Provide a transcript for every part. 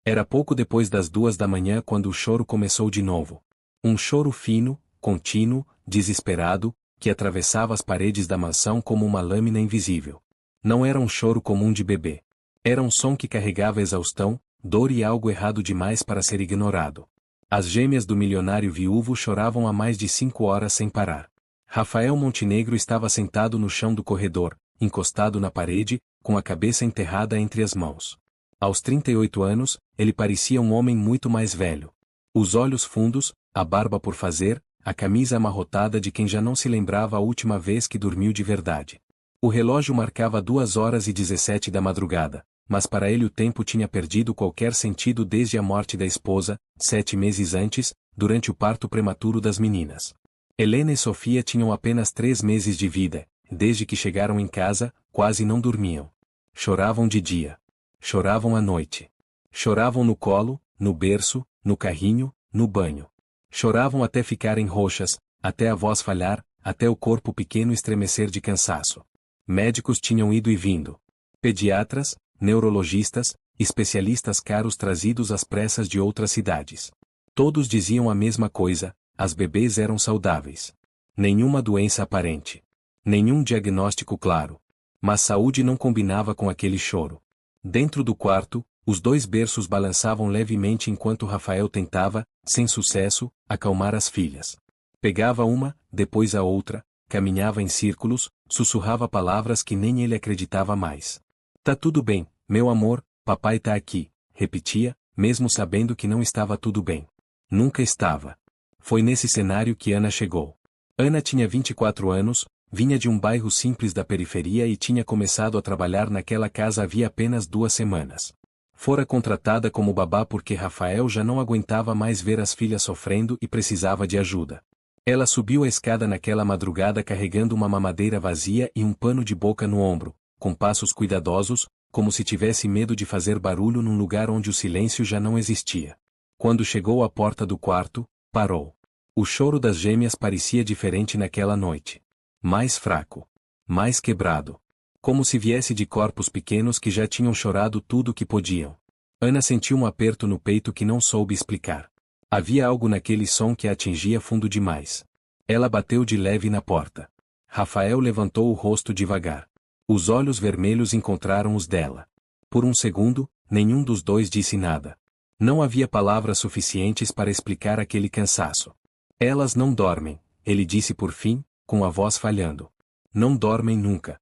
Era pouco depois das 2 da manhã quando o choro começou de novo. Um choro fino, contínuo, desesperado, que atravessava as paredes da mansão como uma lâmina invisível. Não era um choro comum de bebê. Era um som que carregava exaustão, dor e algo errado demais para ser ignorado. As gêmeas do milionário viúvo choravam há mais de 5 horas sem parar. Rafael Montenegro estava sentado no chão do corredor, encostado na parede, com a cabeça enterrada entre as mãos. Aos 38 anos, ele parecia um homem muito mais velho. Os olhos fundos, a barba por fazer, a camisa amarrotada de quem já não se lembrava a última vez que dormiu de verdade. O relógio marcava 2h17 da madrugada, mas para ele o tempo tinha perdido qualquer sentido desde a morte da esposa, 7 meses antes, durante o parto prematuro das meninas. Helena e Sofia tinham apenas 3 meses de vida, desde que chegaram em casa, quase não dormiam. Choravam de dia. Choravam à noite. Choravam no colo, no berço, no carrinho, no banho. Choravam até ficarem roxas, até a voz falhar, até o corpo pequeno estremecer de cansaço. Médicos tinham ido e vindo. Pediatras, neurologistas, especialistas caros trazidos às pressas de outras cidades. Todos diziam a mesma coisa: as bebês eram saudáveis. Nenhuma doença aparente. Nenhum diagnóstico claro. Mas saúde não combinava com aquele choro. Dentro do quarto, os 2 berços balançavam levemente enquanto Rafael tentava, sem sucesso, acalmar as filhas. Pegava uma, depois a outra, caminhava em círculos, sussurrava palavras que nem ele acreditava mais. Tá tudo bem, meu amor, papai tá aqui, repetia, mesmo sabendo que não estava tudo bem. Nunca estava. Foi nesse cenário que Ana chegou. Ana tinha 24 anos, vinha de um bairro simples da periferia e tinha começado a trabalhar naquela casa havia apenas 2 semanas. Fora contratada como babá porque Rafael já não aguentava mais ver as filhas sofrendo e precisava de ajuda. Ela subiu a escada naquela madrugada carregando uma mamadeira vazia e um pano de boca no ombro, com passos cuidadosos, como se tivesse medo de fazer barulho num lugar onde o silêncio já não existia. Quando chegou à porta do quarto, parou. O choro das gêmeas parecia diferente naquela noite. Mais fraco. Mais quebrado. Como se viesse de corpos pequenos que já tinham chorado tudo o que podiam. Ana sentiu um aperto no peito que não soube explicar. Havia algo naquele som que a atingia fundo demais. Ela bateu de leve na porta. Rafael levantou o rosto devagar. Os olhos vermelhos encontraram os dela. Por um segundo, nenhum dos dois disse nada. Não havia palavras suficientes para explicar aquele cansaço. Elas não dormem, ele disse por fim, com a voz falhando. Não dormem nunca.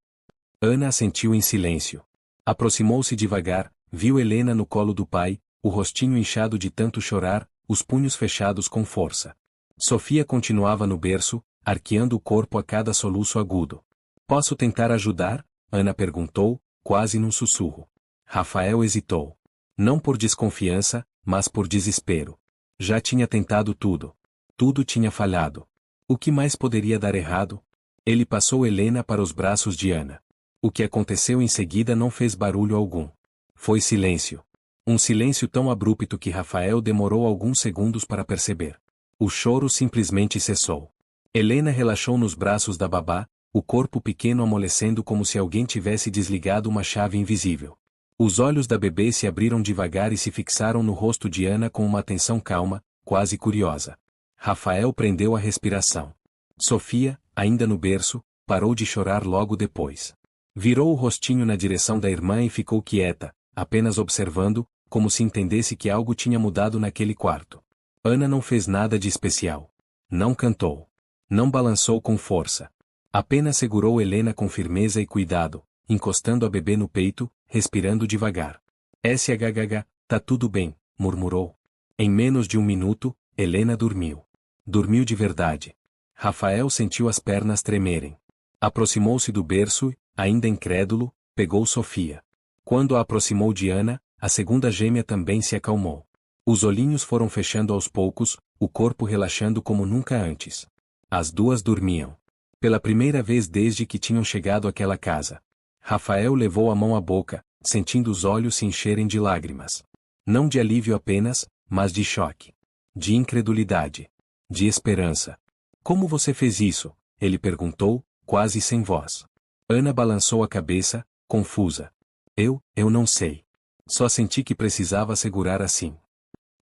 Ana assentiu em silêncio. Aproximou-se devagar, viu Helena no colo do pai, o rostinho inchado de tanto chorar, os punhos fechados com força. Sofia continuava no berço, arqueando o corpo a cada soluço agudo. Posso tentar ajudar? Ana perguntou, quase num sussurro. Rafael hesitou. Não por desconfiança, mas por desespero. Já tinha tentado tudo. Tudo tinha falhado. O que mais poderia dar errado? Ele passou Helena para os braços de Ana. O que aconteceu em seguida não fez barulho algum. Foi silêncio. Um silêncio tão abrupto que Rafael demorou alguns segundos para perceber. O choro simplesmente cessou. Helena relaxou nos braços da babá, o corpo pequeno amolecendo como se alguém tivesse desligado uma chave invisível. Os olhos da bebê se abriram devagar e se fixaram no rosto de Ana com uma atenção calma, quase curiosa. Rafael prendeu a respiração. Sofia, ainda no berço, parou de chorar logo depois. Virou o rostinho na direção da irmã e ficou quieta, apenas observando, como se entendesse que algo tinha mudado naquele quarto. Ana não fez nada de especial. Não cantou. Não balançou com força. Apenas segurou Helena com firmeza e cuidado, encostando a bebê no peito, respirando devagar. SHHH, tá tudo bem, murmurou. Em menos de um minuto, Helena dormiu. Dormiu de verdade. Rafael sentiu as pernas tremerem. Aproximou-se do berço e, ainda incrédulo, pegou Sofia. Quando a aproximou de Ana, a segunda gêmea também se acalmou. Os olhinhos foram fechando aos poucos, o corpo relaxando como nunca antes. As duas dormiam. Pela primeira vez desde que tinham chegado àquela casa. Rafael levou a mão à boca, sentindo os olhos se encherem de lágrimas. Não de alívio apenas, mas de choque. De incredulidade. De esperança. Como você fez isso? Ele perguntou, quase sem voz. Ana balançou a cabeça, confusa. Eu não sei. Só senti que precisava segurar assim.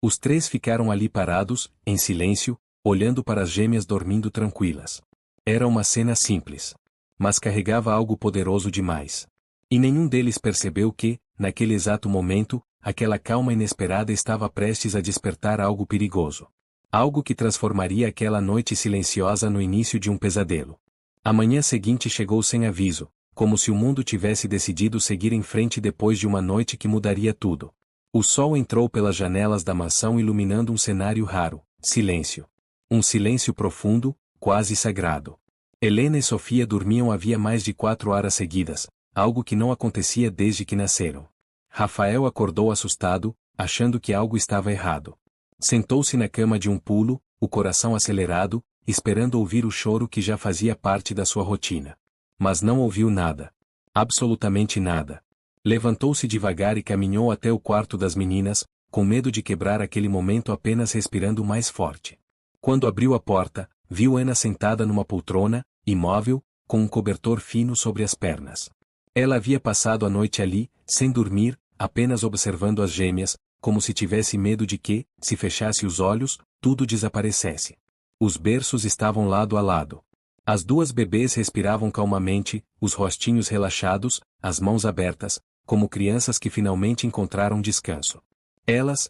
Os três ficaram ali parados, em silêncio, olhando para as gêmeas dormindo tranquilas. Era uma cena simples. Mas carregava algo poderoso demais. E nenhum deles percebeu que, naquele exato momento, aquela calma inesperada estava prestes a despertar algo perigoso. Algo que transformaria aquela noite silenciosa no início de um pesadelo. A manhã seguinte chegou sem aviso, como se o mundo tivesse decidido seguir em frente depois de uma noite que mudaria tudo. O sol entrou pelas janelas da mansão iluminando um cenário raro, silêncio. Um silêncio profundo, quase sagrado. Helena e Sofia dormiam havia mais de 4 horas seguidas, algo que não acontecia desde que nasceram. Rafael acordou assustado, achando que algo estava errado. Sentou-se na cama de um pulo, o coração acelerado, esperando ouvir o choro que já fazia parte da sua rotina. Mas não ouviu nada. Absolutamente nada. Levantou-se devagar e caminhou até o quarto das meninas, com medo de quebrar aquele momento apenas respirando mais forte. Quando abriu a porta, viu Ana sentada numa poltrona, imóvel, com um cobertor fino sobre as pernas. Ela havia passado a noite ali, sem dormir, apenas observando as gêmeas, como se tivesse medo de que, se fechasse os olhos, tudo desaparecesse. Os berços estavam lado a lado. As duas bebês respiravam calmamente, os rostinhos relaxados, as mãos abertas, como crianças que finalmente encontraram descanso. Elas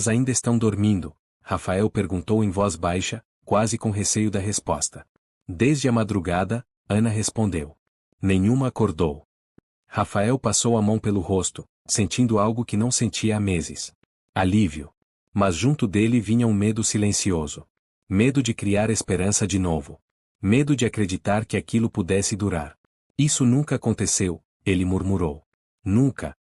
ainda estão dormindo? Rafael perguntou em voz baixa, quase com receio da resposta. Desde a madrugada, Ana respondeu. Nenhuma acordou. Rafael passou a mão pelo rosto, sentindo algo que não sentia há meses. Alívio. Mas junto dele vinha um medo silencioso. Medo de criar esperança de novo. Medo de acreditar que aquilo pudesse durar. Isso nunca aconteceu, ele murmurou. Nunca.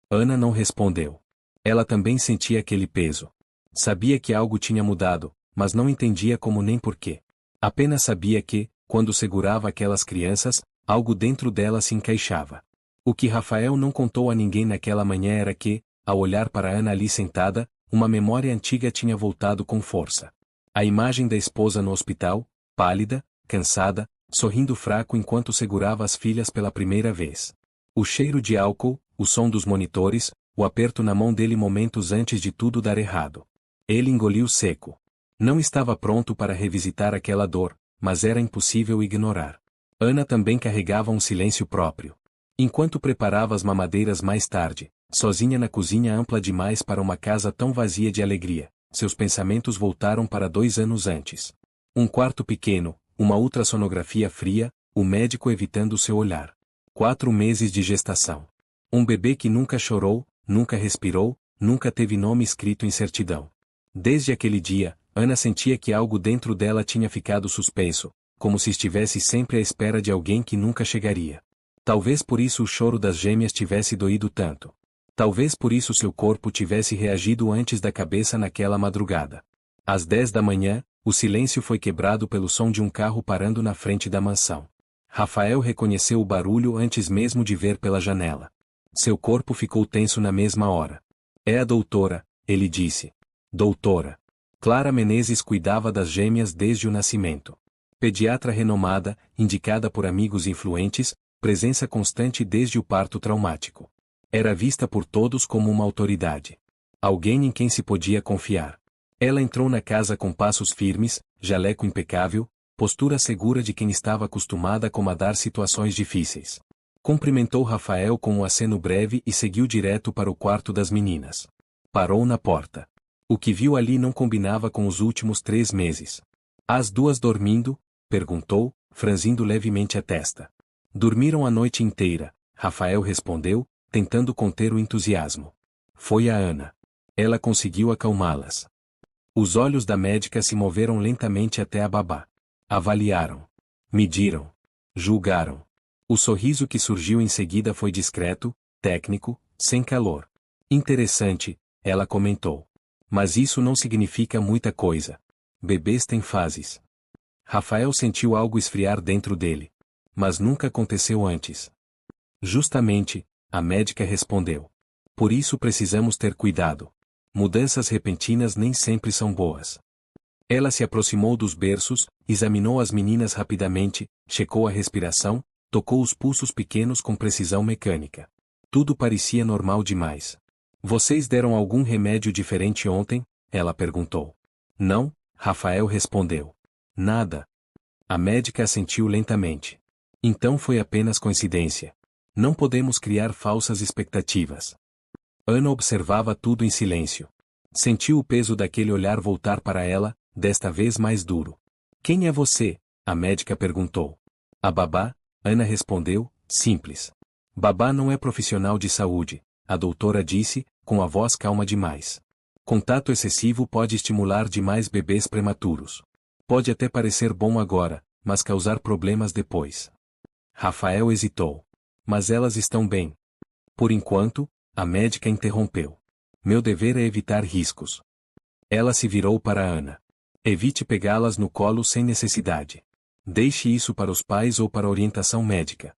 Ana não respondeu. Ela também sentia aquele peso. Sabia que algo tinha mudado, mas não entendia como nem porquê. Apenas sabia que, quando segurava aquelas crianças, algo dentro dela se encaixava. O que Rafael não contou a ninguém naquela manhã era que, ao olhar para Ana ali sentada, uma memória antiga tinha voltado com força. A imagem da esposa no hospital, pálida, cansada, sorrindo fraco enquanto segurava as filhas pela primeira vez. O cheiro de álcool, o som dos monitores, o aperto na mão dele momentos antes de tudo dar errado. Ele engoliu seco. Não estava pronto para revisitar aquela dor, mas era impossível ignorar. Ana também carregava um silêncio próprio. Enquanto preparava as mamadeiras mais tarde, sozinha na cozinha ampla demais para uma casa tão vazia de alegria, seus pensamentos voltaram para 2 anos antes. Um quarto pequeno, uma ultrassonografia fria, o médico evitando seu olhar. 4 meses de gestação. Um bebê que nunca chorou, nunca respirou, nunca teve nome escrito em certidão. Desde aquele dia, Ana sentia que algo dentro dela tinha ficado suspenso, como se estivesse sempre à espera de alguém que nunca chegaria. Talvez por isso o choro das gêmeas tivesse doído tanto. Talvez por isso seu corpo tivesse reagido antes da cabeça naquela madrugada. Às 10 da manhã, o silêncio foi quebrado pelo som de um carro parando na frente da mansão. Rafael reconheceu o barulho antes mesmo de ver pela janela. Seu corpo ficou tenso na mesma hora. É a doutora, ele disse. Doutora. Clara Menezes cuidava das gêmeas desde o nascimento. Pediatra renomada, indicada por amigos influentes, presença constante desde o parto traumático. Era vista por todos como uma autoridade. Alguém em quem se podia confiar. Ela entrou na casa com passos firmes, jaleco impecável, postura segura de quem estava acostumada a comandar situações difíceis. Cumprimentou Rafael com um aceno breve e seguiu direto para o quarto das meninas. Parou na porta. O que viu ali não combinava com os últimos 3 meses. As duas dormindo? Perguntou, franzindo levemente a testa. Dormiram a noite inteira, Rafael respondeu, tentando conter o entusiasmo. Foi a Ana. Ela conseguiu acalmá-las. Os olhos da médica se moveram lentamente até a babá. Avaliaram. Mediram. Julgaram. O sorriso que surgiu em seguida foi discreto, técnico, sem calor. Interessante, ela comentou. Mas isso não significa muita coisa. Bebês têm fases. Rafael sentiu algo esfriar dentro dele. Mas nunca aconteceu antes. Justamente, a médica respondeu. Por isso precisamos ter cuidado. Mudanças repentinas nem sempre são boas. Ela se aproximou dos berços, examinou as meninas rapidamente, checou a respiração, tocou os pulsos pequenos com precisão mecânica. Tudo parecia normal demais. Vocês deram algum remédio diferente ontem? Ela perguntou. Não, Rafael respondeu. Nada. A médica assentiu lentamente. Então foi apenas coincidência. Não podemos criar falsas expectativas. Ana observava tudo em silêncio. Sentiu o peso daquele olhar voltar para ela, desta vez mais duro. Quem é você? A médica perguntou. A babá, Ana respondeu, simples. Babá não é profissional de saúde, a doutora disse, com a voz calma demais. Contato excessivo pode estimular demais bebês prematuros. Pode até parecer bom agora, mas causar problemas depois. Rafael hesitou. Mas elas estão bem. Por enquanto, a médica interrompeu. Meu dever é evitar riscos. Ela se virou para Ana. Evite pegá-las no colo sem necessidade. Deixe isso para os pais ou para a orientação médica.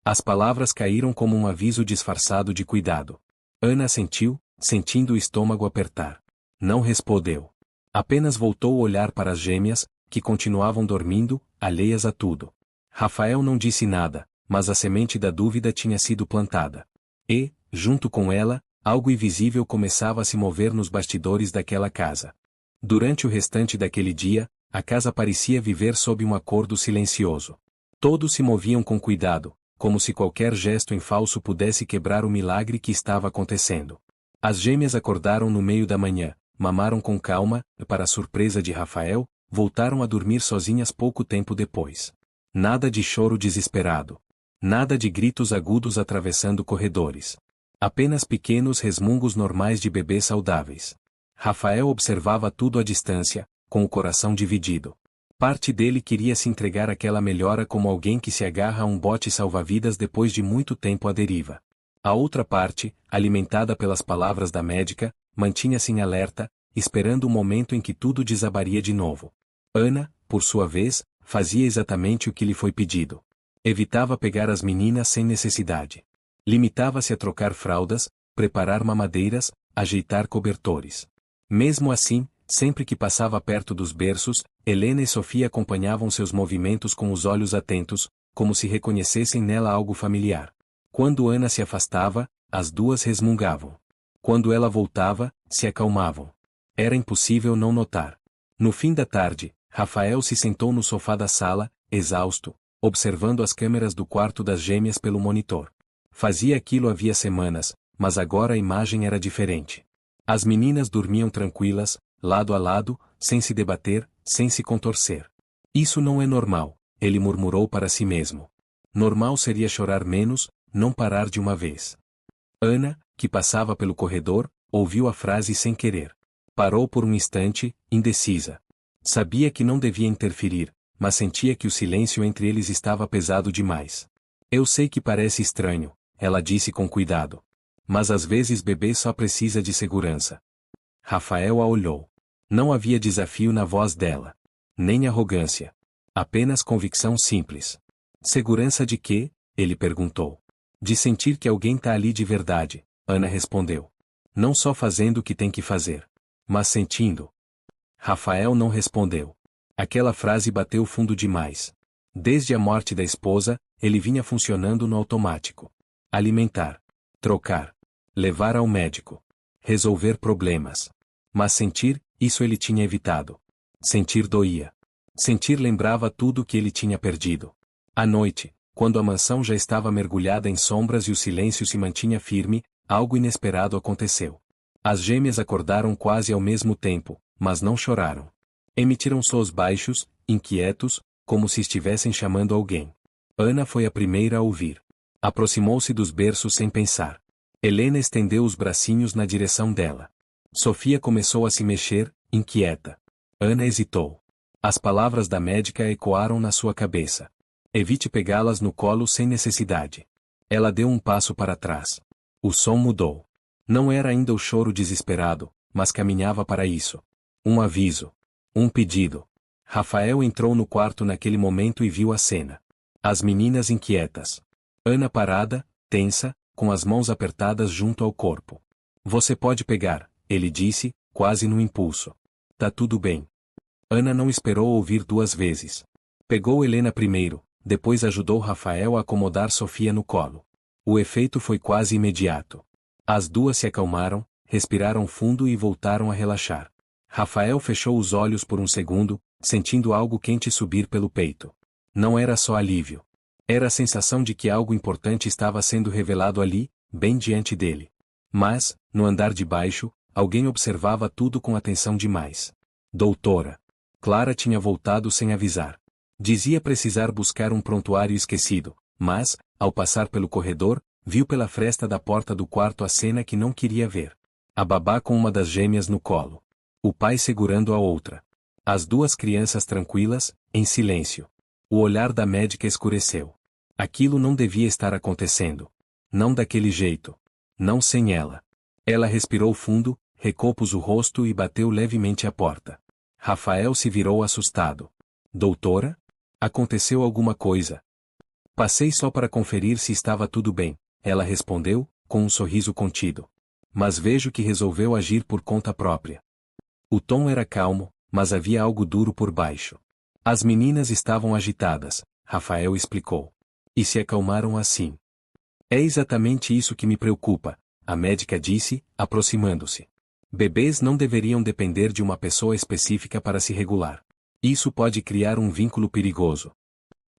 As palavras caíram como um aviso disfarçado de cuidado. Ana assentiu, sentindo o estômago apertar. Não respondeu. Apenas voltou o olhar para as gêmeas, que continuavam dormindo, alheias a tudo. Rafael não disse nada, mas a semente da dúvida tinha sido plantada. E, junto com ela, algo invisível começava a se mover nos bastidores daquela casa. Durante o restante daquele dia, a casa parecia viver sob um acordo silencioso. Todos se moviam com cuidado, como se qualquer gesto em falso pudesse quebrar o milagre que estava acontecendo. As gêmeas acordaram no meio da manhã, mamaram com calma, e para a surpresa de Rafael, voltaram a dormir sozinhas pouco tempo depois. Nada de choro desesperado. Nada de gritos agudos atravessando corredores. Apenas pequenos resmungos normais de bebês saudáveis. Rafael observava tudo à distância, com o coração dividido. Parte dele queria se entregar àquela melhora como alguém que se agarra a um bote salva-vidas depois de muito tempo à deriva. A outra parte, alimentada pelas palavras da médica, mantinha-se em alerta, esperando o momento em que tudo desabaria de novo. Ana, por sua vez, fazia exatamente o que lhe foi pedido. Evitava pegar as meninas sem necessidade. Limitava-se a trocar fraldas, preparar mamadeiras, ajeitar cobertores. Mesmo assim, sempre que passava perto dos berços, Helena e Sofia acompanhavam seus movimentos com os olhos atentos, como se reconhecessem nela algo familiar. Quando Ana se afastava, as duas resmungavam. Quando ela voltava, se acalmavam. Era impossível não notar. No fim da tarde, Rafael se sentou no sofá da sala, exausto, observando as câmeras do quarto das gêmeas pelo monitor. Fazia aquilo havia semanas, mas agora a imagem era diferente. As meninas dormiam tranquilas, lado a lado, sem se debater, sem se contorcer. Isso não é normal, ele murmurou para si mesmo. Normal seria chorar menos, não parar de uma vez. Ana, que passava pelo corredor, ouviu a frase sem querer. Parou por um instante, indecisa. Sabia que não devia interferir, mas sentia que o silêncio entre eles estava pesado demais. Eu sei que parece estranho, ela disse com cuidado. Mas às vezes bebê só precisa de segurança. Rafael a olhou. Não havia desafio na voz dela. Nem arrogância. Apenas convicção simples. Segurança de quê? Ele perguntou. De sentir que alguém tá ali de verdade, Ana respondeu. Não só fazendo o que tem que fazer, mas sentindo. Rafael não respondeu. Aquela frase bateu fundo demais. Desde a morte da esposa, ele vinha funcionando no automático. Alimentar. Trocar. Levar ao médico. Resolver problemas. Mas sentir, isso ele tinha evitado. Sentir doía. Sentir lembrava tudo o que ele tinha perdido. À noite, quando a mansão já estava mergulhada em sombras e o silêncio se mantinha firme, algo inesperado aconteceu. As gêmeas acordaram quase ao mesmo tempo, mas não choraram. Emitiram sons baixos, inquietos, como se estivessem chamando alguém. Ana foi a primeira a ouvir. Aproximou-se dos berços sem pensar. Helena estendeu os bracinhos na direção dela. Sofia começou a se mexer, inquieta. Ana hesitou. As palavras da médica ecoaram na sua cabeça. Evite pegá-las no colo sem necessidade. Ela deu um passo para trás. O som mudou. Não era ainda o choro desesperado, mas caminhava para isso. Um aviso. Um pedido. Rafael entrou no quarto naquele momento e viu a cena. As meninas inquietas. Ana parada, tensa, com as mãos apertadas junto ao corpo. Você pode pegar, ele disse, quase no impulso. Tá tudo bem. Ana não esperou ouvir duas vezes. Pegou Helena primeiro, depois ajudou Rafael a acomodar Sofia no colo. O efeito foi quase imediato. As duas se acalmaram, respiraram fundo e voltaram a relaxar. Rafael fechou os olhos por um segundo, sentindo algo quente subir pelo peito. Não era só alívio. Era a sensação de que algo importante estava sendo revelado ali, bem diante dele. Mas, no andar de baixo, alguém observava tudo com atenção demais. Doutora. Clara tinha voltado sem avisar. Dizia precisar buscar um prontuário esquecido, mas, ao passar pelo corredor, viu pela fresta da porta do quarto a cena que não queria ver. A babá com uma das gêmeas no colo. O pai segurando a outra. As duas crianças tranquilas, em silêncio. O olhar da médica escureceu. Aquilo não devia estar acontecendo. Não daquele jeito. Não sem ela. Ela respirou fundo, recompôs o rosto e bateu levemente à porta. Rafael se virou assustado. Doutora? Aconteceu alguma coisa? Passei só para conferir se estava tudo bem, ela respondeu, com um sorriso contido. Mas vejo que resolveu agir por conta própria. O tom era calmo, mas havia algo duro por baixo. As meninas estavam agitadas, Rafael explicou. E se acalmaram assim. É exatamente isso que me preocupa, a médica disse, aproximando-se. Bebês não deveriam depender de uma pessoa específica para se regular. Isso pode criar um vínculo perigoso.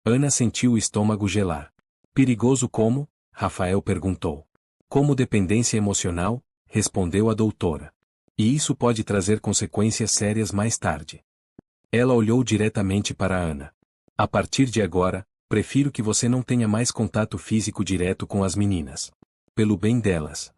Ana sentiu o estômago gelar. Perigoso como? Rafael perguntou. Como dependência emocional, respondeu a doutora. E isso pode trazer consequências sérias mais tarde. Ela olhou diretamente para Ana. A partir de agora, prefiro que você não tenha mais contato físico direto com as meninas. Pelo bem delas.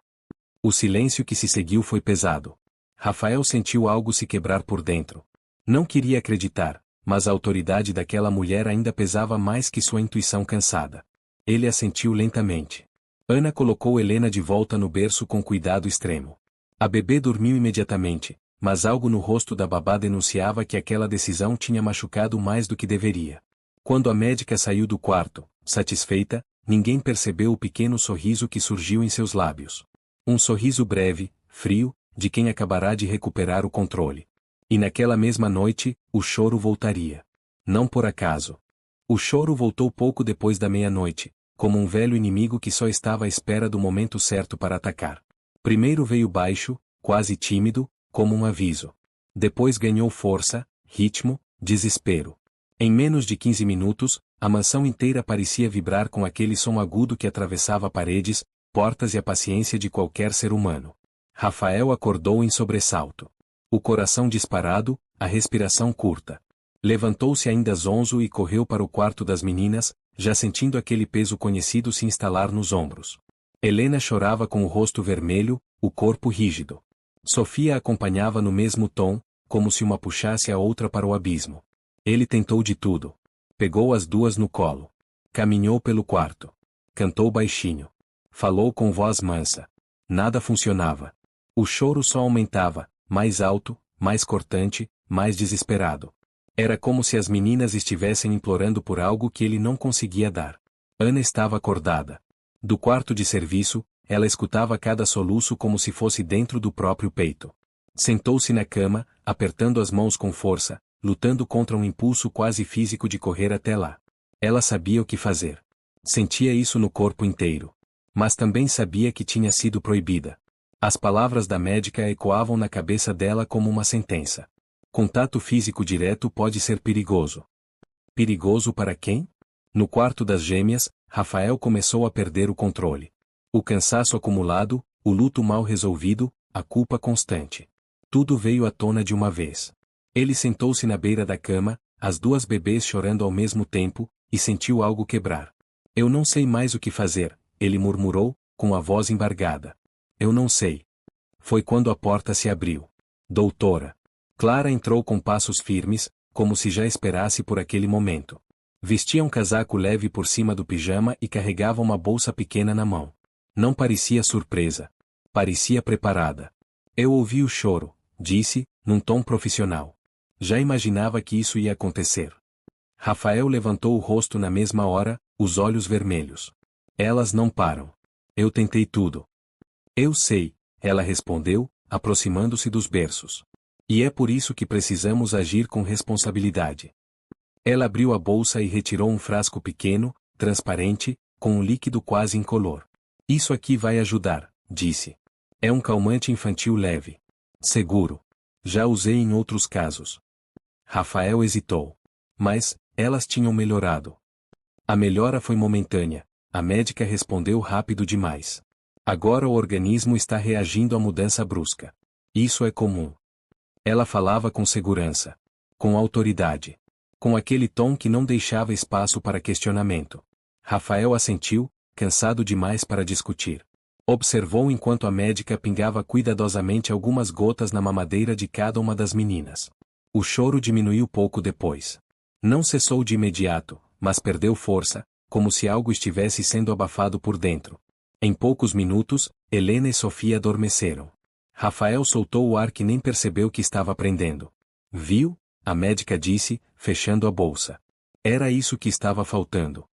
O silêncio que se seguiu foi pesado. Rafael sentiu algo se quebrar por dentro. Não queria acreditar, mas a autoridade daquela mulher ainda pesava mais que sua intuição cansada. Ele assentiu lentamente. Ana colocou Helena de volta no berço com cuidado extremo. A bebê dormiu imediatamente, mas algo no rosto da babá denunciava que aquela decisão tinha machucado mais do que deveria. Quando a médica saiu do quarto, satisfeita, ninguém percebeu o pequeno sorriso que surgiu em seus lábios. Um sorriso breve, frio, de quem acabará de recuperar o controle. E naquela mesma noite, o choro voltaria. Não por acaso. O choro voltou pouco depois da meia-noite, como um velho inimigo que só estava à espera do momento certo para atacar. Primeiro veio baixo, quase tímido, como um aviso. Depois ganhou força, ritmo, desespero. Em menos de 15 minutos, a mansão inteira parecia vibrar com aquele som agudo que atravessava paredes, portas e a paciência de qualquer ser humano. Rafael acordou em sobressalto. O coração disparado, a respiração curta. Levantou-se ainda zonzo e correu para o quarto das meninas, já sentindo aquele peso conhecido se instalar nos ombros. Helena chorava com o rosto vermelho, o corpo rígido. Sofia acompanhava no mesmo tom, como se uma puxasse a outra para o abismo. Ele tentou de tudo. Pegou as duas no colo. Caminhou pelo quarto. Cantou baixinho. Falou com voz mansa. Nada funcionava. O choro só aumentava, mais alto, mais cortante, mais desesperado. Era como se as meninas estivessem implorando por algo que ele não conseguia dar. Ana estava acordada. Do quarto de serviço, ela escutava cada soluço como se fosse dentro do próprio peito. Sentou-se na cama, apertando as mãos com força, lutando contra um impulso quase físico de correr até lá. Ela sabia o que fazer. Sentia isso no corpo inteiro. Mas também sabia que tinha sido proibida. As palavras da médica ecoavam na cabeça dela como uma sentença. Contato físico direto pode ser perigoso. Perigoso para quem? No quarto das gêmeas, Rafael começou a perder o controle. O cansaço acumulado, o luto mal resolvido, a culpa constante. Tudo veio à tona de uma vez. Ele sentou-se na beira da cama, as duas bebês chorando ao mesmo tempo, e sentiu algo quebrar. Eu não sei mais o que fazer, ele murmurou, com a voz embargada. Eu não sei. Foi quando a porta se abriu. Doutora. Clara entrou com passos firmes, como se já esperasse por aquele momento. Vestia um casaco leve por cima do pijama e carregava uma bolsa pequena na mão. Não parecia surpresa. Parecia preparada. Eu ouvi o choro, disse, num tom profissional. Já imaginava que isso ia acontecer. Rafael levantou o rosto na mesma hora, os olhos vermelhos. Elas não param. Eu tentei tudo. Eu sei, ela respondeu, aproximando-se dos berços. E é por isso que precisamos agir com responsabilidade. Ela abriu a bolsa e retirou um frasco pequeno, transparente, com um líquido quase incolor. Isso aqui vai ajudar, disse. É um calmante infantil leve. Seguro. Já usei em outros casos. Rafael hesitou. Mas, elas tinham melhorado. A melhora foi momentânea. A médica respondeu rápido demais. Agora o organismo está reagindo à mudança brusca. Isso é comum. Ela falava com segurança. Com autoridade. Com aquele tom que não deixava espaço para questionamento. Rafael assentiu, cansado demais para discutir. Observou enquanto a médica pingava cuidadosamente algumas gotas na mamadeira de cada uma das meninas. O choro diminuiu pouco depois. Não cessou de imediato, mas perdeu força, como se algo estivesse sendo abafado por dentro. Em poucos minutos, Helena e Sofia adormeceram. Rafael soltou o ar que nem percebeu que estava prendendo. Viu? A médica disse, fechando a bolsa. Era isso que estava faltando.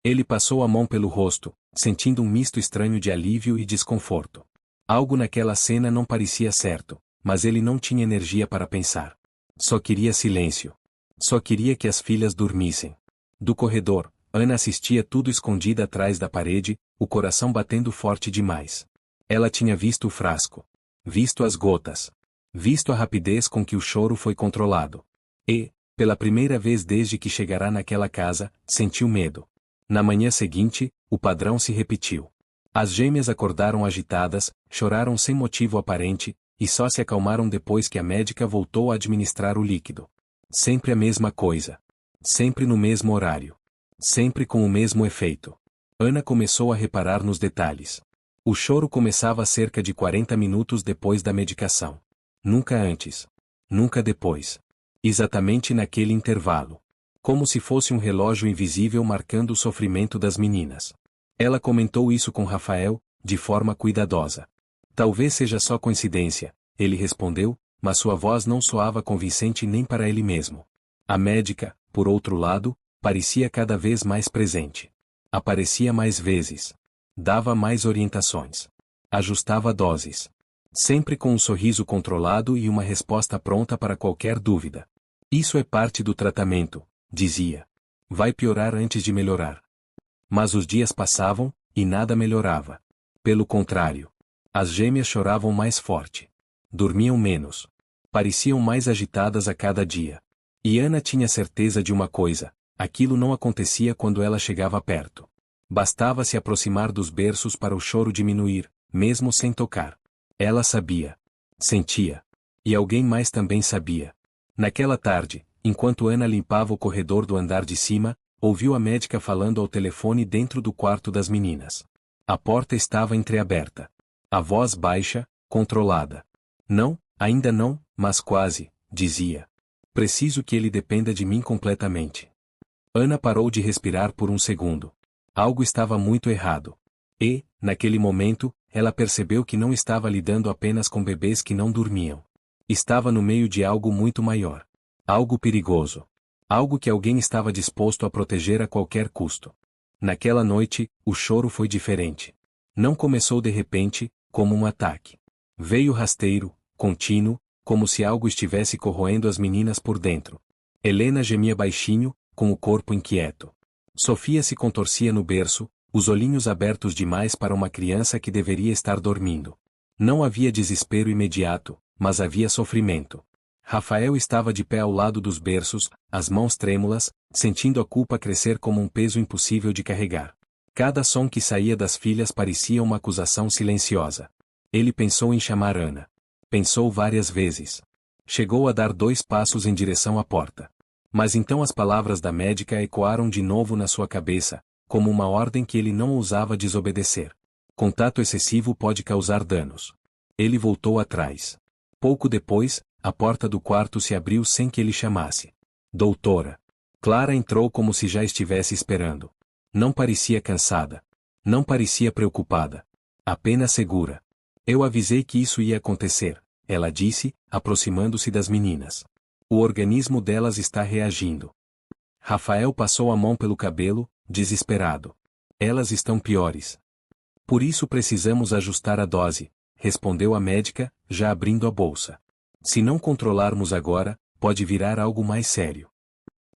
Ele passou a mão pelo rosto, sentindo um misto estranho de alívio e desconforto. Algo naquela cena não parecia certo, mas ele não tinha energia para pensar. Só queria silêncio. Só queria que as filhas dormissem. Do corredor, Ana assistia tudo escondida atrás da parede, o coração batendo forte demais. Ela tinha visto o frasco. Visto as gotas. Visto a rapidez com que o choro foi controlado. E, pela primeira vez desde que chegará naquela casa, sentiu medo. Na manhã seguinte, o padrão se repetiu. As gêmeas acordaram agitadas, choraram sem motivo aparente, e só se acalmaram depois que a médica voltou a administrar o líquido. Sempre a mesma coisa. Sempre no mesmo horário. Sempre com o mesmo efeito. Ana começou a reparar nos detalhes. O choro começava cerca de 40 minutos depois da medicação. Nunca antes. Nunca depois. Exatamente naquele intervalo. Como se fosse um relógio invisível marcando o sofrimento das meninas. Ela comentou isso com Rafael, de forma cuidadosa. Talvez seja só coincidência, ele respondeu, mas sua voz não soava convincente nem para ele mesmo. A médica, por outro lado, parecia cada vez mais presente. Aparecia mais vezes. Dava mais orientações. Ajustava doses. Sempre com um sorriso controlado e uma resposta pronta para qualquer dúvida. Isso é parte do tratamento, dizia. Vai piorar antes de melhorar. Mas os dias passavam, e nada melhorava. Pelo contrário. As gêmeas choravam mais forte. Dormiam menos. Pareciam mais agitadas a cada dia. E Ana tinha certeza de uma coisa: aquilo não acontecia quando ela chegava perto. Bastava se aproximar dos berços para o choro diminuir, mesmo sem tocar. Ela sabia. Sentia. E alguém mais também sabia. Naquela tarde, enquanto Ana limpava o corredor do andar de cima, ouviu a médica falando ao telefone dentro do quarto das meninas. A porta estava entreaberta. A voz baixa, controlada. Não, ainda não, mas quase, dizia. Preciso que ele dependa de mim completamente. Ana parou de respirar por um segundo. Algo estava muito errado. E, naquele momento, ela percebeu que não estava lidando apenas com bebês que não dormiam. Estava no meio de algo muito maior. Algo perigoso. Algo que alguém estava disposto a proteger a qualquer custo. Naquela noite, o choro foi diferente. Não começou de repente, como um ataque. Veio rasteiro, contínuo, como se algo estivesse corroendo as meninas por dentro. Helena gemia baixinho, com o corpo inquieto. Sofia se contorcia no berço, os olhinhos abertos demais para uma criança que deveria estar dormindo. Não havia desespero imediato, mas havia sofrimento. Rafael estava de pé ao lado dos berços, as mãos trêmulas, sentindo a culpa crescer como um peso impossível de carregar. Cada som que saía das filhas parecia uma acusação silenciosa. Ele pensou em chamar Ana. Pensou várias vezes. Chegou a dar 2 passos em direção à porta. Mas então as palavras da médica ecoaram de novo na sua cabeça, como uma ordem que ele não ousava desobedecer. Contato excessivo pode causar danos. Ele voltou atrás. Pouco depois, a porta do quarto se abriu sem que ele chamasse. Doutora. Clara entrou como se já estivesse esperando. Não parecia cansada. Não parecia preocupada. Apenas segura. Eu avisei que isso ia acontecer, ela disse, aproximando-se das meninas. O organismo delas está reagindo. Rafael passou a mão pelo cabelo, desesperado. Elas estão piores. Por isso precisamos ajustar a dose, respondeu a médica, já abrindo a bolsa. Se não controlarmos agora, pode virar algo mais sério.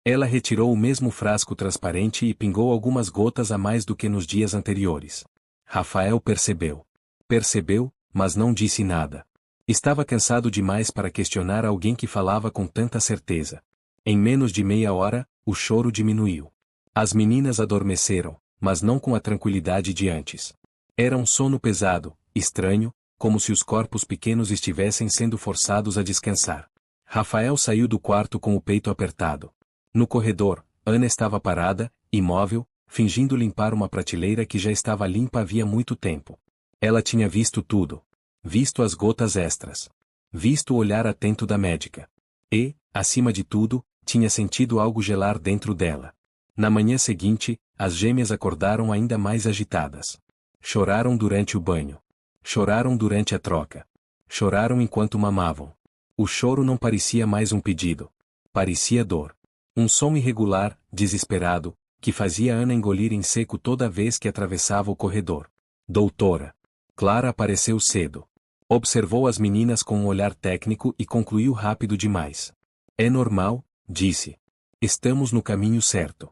Ela retirou o mesmo frasco transparente e pingou algumas gotas a mais do que nos dias anteriores. Rafael percebeu. Percebeu, mas não disse nada. Estava cansado demais para questionar alguém que falava com tanta certeza. Em menos de meia hora, o choro diminuiu. As meninas adormeceram, mas não com a tranquilidade de antes. Era um sono pesado, estranho, como se os corpos pequenos estivessem sendo forçados a descansar. Rafael saiu do quarto com o peito apertado. No corredor, Ana estava parada, imóvel, fingindo limpar uma prateleira que já estava limpa havia muito tempo. Ela tinha visto tudo. Visto as gotas extras. Visto o olhar atento da médica. E, acima de tudo, tinha sentido algo gelar dentro dela. Na manhã seguinte, as gêmeas acordaram ainda mais agitadas. Choraram durante o banho. Choraram durante a troca. Choraram enquanto mamavam. O choro não parecia mais um pedido. Parecia dor. Um som irregular, desesperado, que fazia Ana engolir em seco toda vez que atravessava o corredor. Doutora. Clara apareceu cedo. Observou as meninas com um olhar técnico e concluiu rápido demais. É normal, disse. Estamos no caminho certo.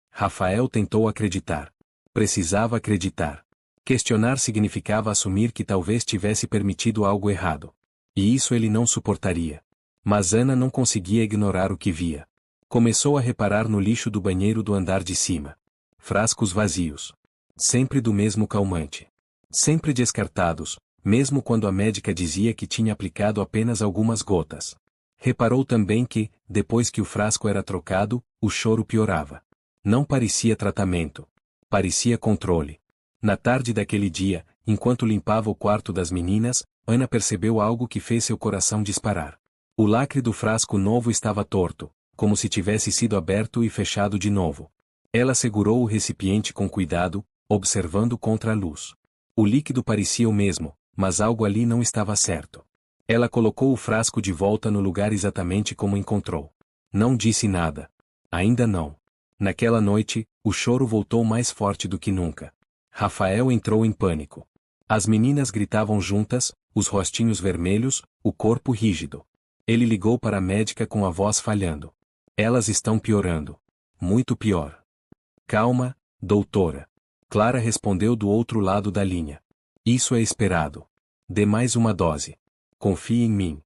Rafael tentou acreditar. Precisava acreditar. Questionar significava assumir que talvez tivesse permitido algo errado. E isso ele não suportaria. Mas Ana não conseguia ignorar o que via. Começou a reparar no lixo do banheiro do andar de cima. Frascos vazios. Sempre do mesmo calmante. Sempre descartados, mesmo quando a médica dizia que tinha aplicado apenas algumas gotas. Reparou também que, depois que o frasco era trocado, o choro piorava. Não parecia tratamento. Parecia controle. Na tarde daquele dia, enquanto limpava o quarto das meninas, Ana percebeu algo que fez seu coração disparar. O lacre do frasco novo estava torto, como se tivesse sido aberto e fechado de novo. Ela segurou o recipiente com cuidado, observando contra a luz. O líquido parecia o mesmo, mas algo ali não estava certo. Ela colocou o frasco de volta no lugar exatamente como encontrou. Não disse nada. Ainda não. Naquela noite, o choro voltou mais forte do que nunca. Rafael entrou em pânico. As meninas gritavam juntas, os rostinhos vermelhos, o corpo rígido. Ele ligou para a médica com a voz falhando. Elas estão piorando. Muito pior. Calma, doutora. Clara respondeu do outro lado da linha. Isso é esperado. Dê mais uma dose. Confie em mim.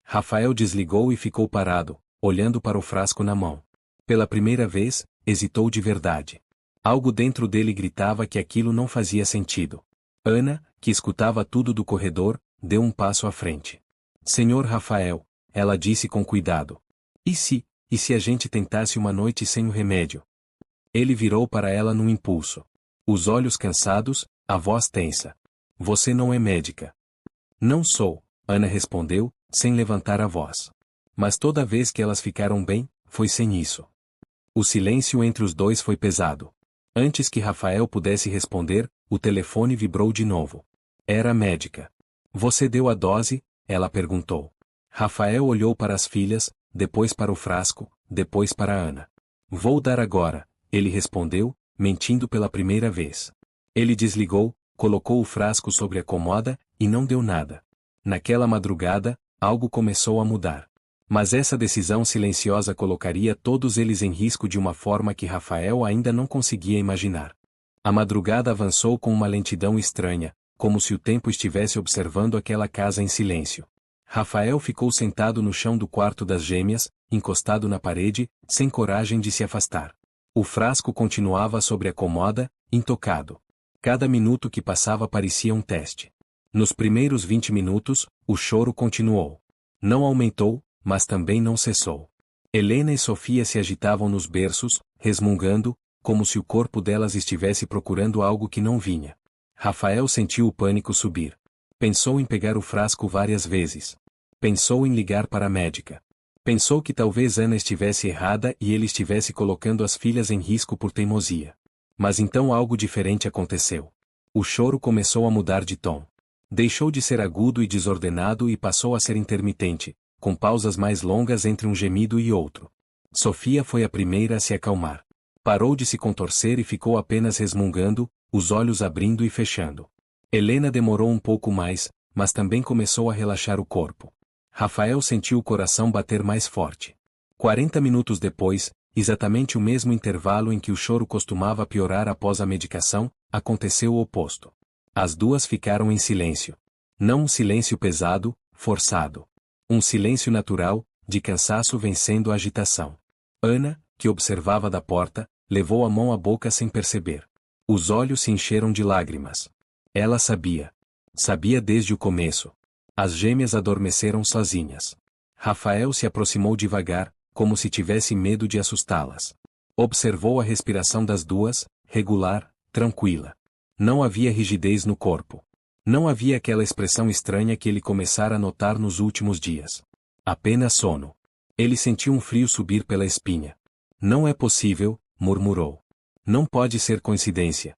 Rafael desligou e ficou parado, olhando para o frasco na mão. Pela primeira vez, hesitou de verdade. Algo dentro dele gritava que aquilo não fazia sentido. Ana, que escutava tudo do corredor, deu um passo à frente. Senhor Rafael, ela disse com cuidado. E se a gente tentasse uma noite sem o remédio? Ele virou para ela num impulso. Os olhos cansados, a voz tensa. Você não é médica. Não sou, Ana respondeu, sem levantar a voz. Mas toda vez que elas ficaram bem, foi sem isso. O silêncio entre os dois foi pesado. Antes que Rafael pudesse responder, o telefone vibrou de novo. Era a médica. Você deu a dose? Ela perguntou. Rafael olhou para as filhas, depois para o frasco, depois para Ana. Vou dar agora, ele respondeu, mentindo pela primeira vez. Ele desligou, colocou o frasco sobre a cômoda, e não deu nada. Naquela madrugada, algo começou a mudar. Mas essa decisão silenciosa colocaria todos eles em risco de uma forma que Rafael ainda não conseguia imaginar. A madrugada avançou com uma lentidão estranha, como se o tempo estivesse observando aquela casa em silêncio. Rafael ficou sentado no chão do quarto das gêmeas, encostado na parede, sem coragem de se afastar. O frasco continuava sobre a cômoda, intocado. Cada minuto que passava parecia um teste. Nos primeiros 20 minutos, o choro continuou. Não aumentou, mas também não cessou. Helena e Sofia se agitavam nos berços, resmungando, como se o corpo delas estivesse procurando algo que não vinha. Rafael sentiu o pânico subir. Pensou em pegar o frasco várias vezes. Pensou em ligar para a médica. Pensou que talvez Ana estivesse errada e ele estivesse colocando as filhas em risco por teimosia. Mas então algo diferente aconteceu. O choro começou a mudar de tom. Deixou de ser agudo e desordenado e passou a ser intermitente, com pausas mais longas entre um gemido e outro. Sofia foi a primeira a se acalmar. Parou de se contorcer e ficou apenas resmungando, os olhos abrindo e fechando. Helena demorou um pouco mais, mas também começou a relaxar o corpo. Rafael sentiu o coração bater mais forte. 40 minutos depois, exatamente o mesmo intervalo em que o choro costumava piorar após a medicação, aconteceu o oposto. As duas ficaram em silêncio. Não um silêncio pesado, forçado. Um silêncio natural, de cansaço vencendo a agitação. Ana, que observava da porta, levou a mão à boca sem perceber. Os olhos se encheram de lágrimas. Ela sabia. Sabia desde o começo. As gêmeas adormeceram sozinhas. Rafael se aproximou devagar, como se tivesse medo de assustá-las. Observou a respiração das duas, regular, tranquila. Não havia rigidez no corpo. Não havia aquela expressão estranha que ele começara a notar nos últimos dias. Apenas sono. Ele sentiu um frio subir pela espinha. Não é possível, murmurou. Não pode ser coincidência.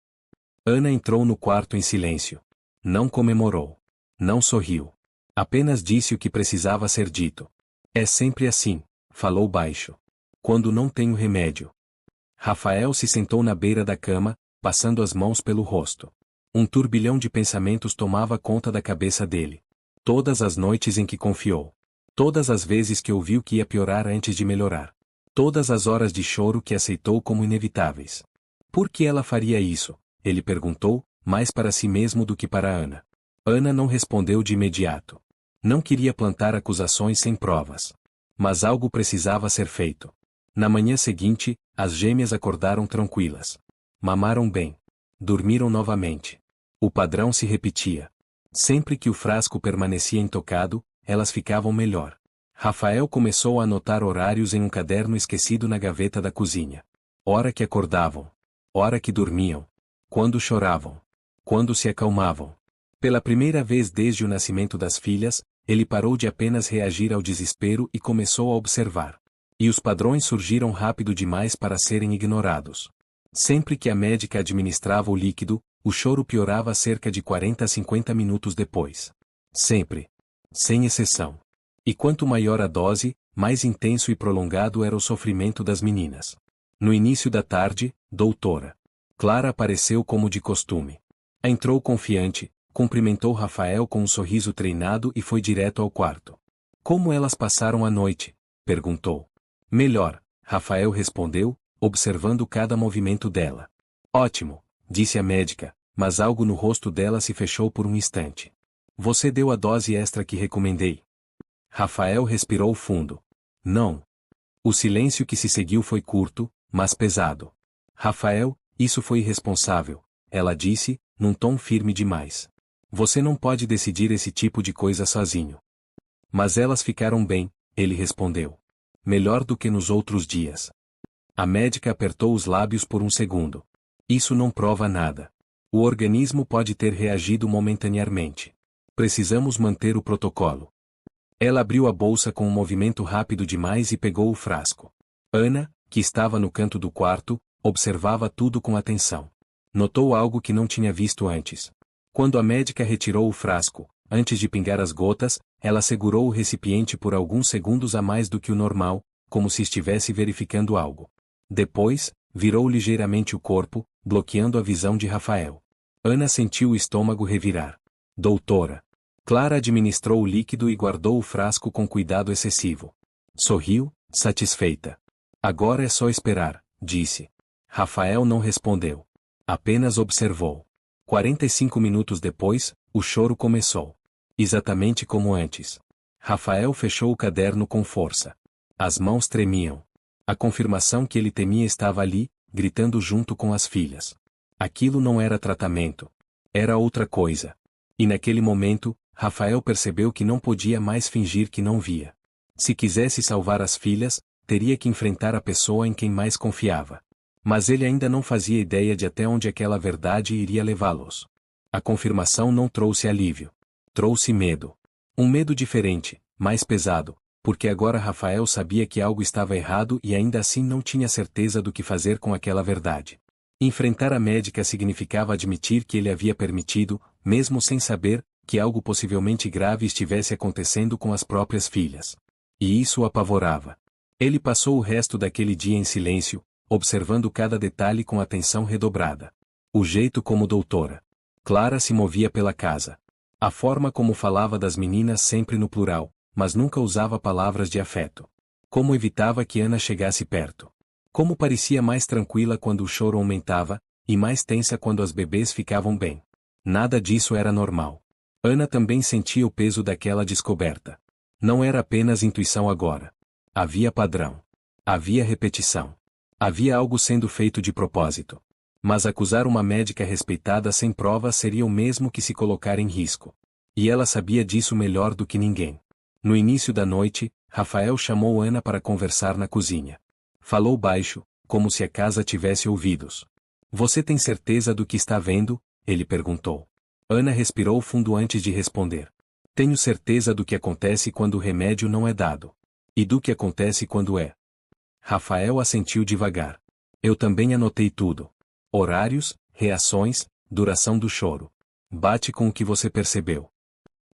Ana entrou no quarto em silêncio. Não comemorou. Não sorriu. Apenas disse o que precisava ser dito. É sempre assim, falou baixo. Quando não tenho remédio. Rafael se sentou na beira da cama, passando as mãos pelo rosto. Um turbilhão de pensamentos tomava conta da cabeça dele. Todas as noites em que confiou. Todas as vezes que ouviu que ia piorar antes de melhorar. Todas as horas de choro que aceitou como inevitáveis. Por que ela faria isso? Ele perguntou, mais para si mesmo do que para Ana. Ana não respondeu de imediato. Não queria plantar acusações sem provas. Mas algo precisava ser feito. Na manhã seguinte, as gêmeas acordaram tranquilas. Mamaram bem. Dormiram novamente. O padrão se repetia. Sempre que o frasco permanecia intocado, elas ficavam melhor. Rafael começou a anotar horários em um caderno esquecido na gaveta da cozinha. Hora que acordavam. Hora que dormiam. Quando choravam. Quando se acalmavam. Pela primeira vez desde o nascimento das filhas, ele parou de apenas reagir ao desespero e começou a observar. E os padrões surgiram rápido demais para serem ignorados. Sempre que a médica administrava o líquido, o choro piorava cerca de 40 a 50 minutos depois. Sempre. Sem exceção. E quanto maior a dose, mais intenso e prolongado era o sofrimento das meninas. No início da tarde, doutora Clara apareceu como de costume. Entrou confiante, cumprimentou Rafael com um sorriso treinado e foi direto ao quarto. Como elas passaram a noite? Perguntou. Melhor, Rafael respondeu, observando cada movimento dela. Ótimo, disse a médica, mas algo no rosto dela se fechou por um instante. Você deu a dose extra que recomendei. Rafael respirou fundo. Não. O silêncio que se seguiu foi curto, mas pesado. Rafael, isso foi irresponsável, ela disse, num tom firme demais. Você não pode decidir esse tipo de coisa sozinho. Mas elas ficaram bem, ele respondeu. Melhor do que nos outros dias. A médica apertou os lábios por um segundo. Isso não prova nada. O organismo pode ter reagido momentaneamente. Precisamos manter o protocolo. Ela abriu a bolsa com um movimento rápido demais e pegou o frasco. Ana, que estava no canto do quarto, observava tudo com atenção. Notou algo que não tinha visto antes. Quando a médica retirou o frasco, antes de pingar as gotas, ela segurou o recipiente por alguns segundos a mais do que o normal, como se estivesse verificando algo. Depois, virou ligeiramente o corpo, bloqueando a visão de Rafael. Ana sentiu o estômago revirar. Doutora Clara administrou o líquido e guardou o frasco com cuidado excessivo. Sorriu, satisfeita. Agora é só esperar, disse. Rafael não respondeu. Apenas observou. 45 minutos depois, o choro começou. Exatamente como antes. Rafael fechou o caderno com força. As mãos tremiam. A confirmação que ele temia estava ali, gritando junto com as filhas. Aquilo não era tratamento. Era outra coisa. E naquele momento, Rafael percebeu que não podia mais fingir que não via. Se quisesse salvar as filhas, teria que enfrentar a pessoa em quem mais confiava. Mas ele ainda não fazia ideia de até onde aquela verdade iria levá-los. A confirmação não trouxe alívio. Trouxe medo. Um medo diferente, mais pesado, porque agora Rafael sabia que algo estava errado e ainda assim não tinha certeza do que fazer com aquela verdade. Enfrentar a médica significava admitir que ele havia permitido, mesmo sem saber, que algo possivelmente grave estivesse acontecendo com as próprias filhas. E isso o apavorava. Ele passou o resto daquele dia em silêncio, observando cada detalhe com atenção redobrada. O jeito como doutora Clara se movia pela casa. A forma como falava das meninas sempre no plural, mas nunca usava palavras de afeto. Como evitava que Ana chegasse perto. Como parecia mais tranquila quando o choro aumentava, e mais tensa quando as bebês ficavam bem. Nada disso era normal. Ana também sentia o peso daquela descoberta. Não era apenas intuição agora. Havia padrão. Havia repetição. Havia algo sendo feito de propósito. Mas acusar uma médica respeitada sem provas seria o mesmo que se colocar em risco. E ela sabia disso melhor do que ninguém. No início da noite, Rafael chamou Ana para conversar na cozinha. Falou baixo, como se a casa tivesse ouvidos. Você tem certeza do que está vendo? Ele perguntou. Ana respirou fundo antes de responder. Tenho certeza do que acontece quando o remédio não é dado. E do que acontece quando é. Rafael assentiu devagar. Eu também anotei tudo. Horários, reações, duração do choro. Bate com o que você percebeu.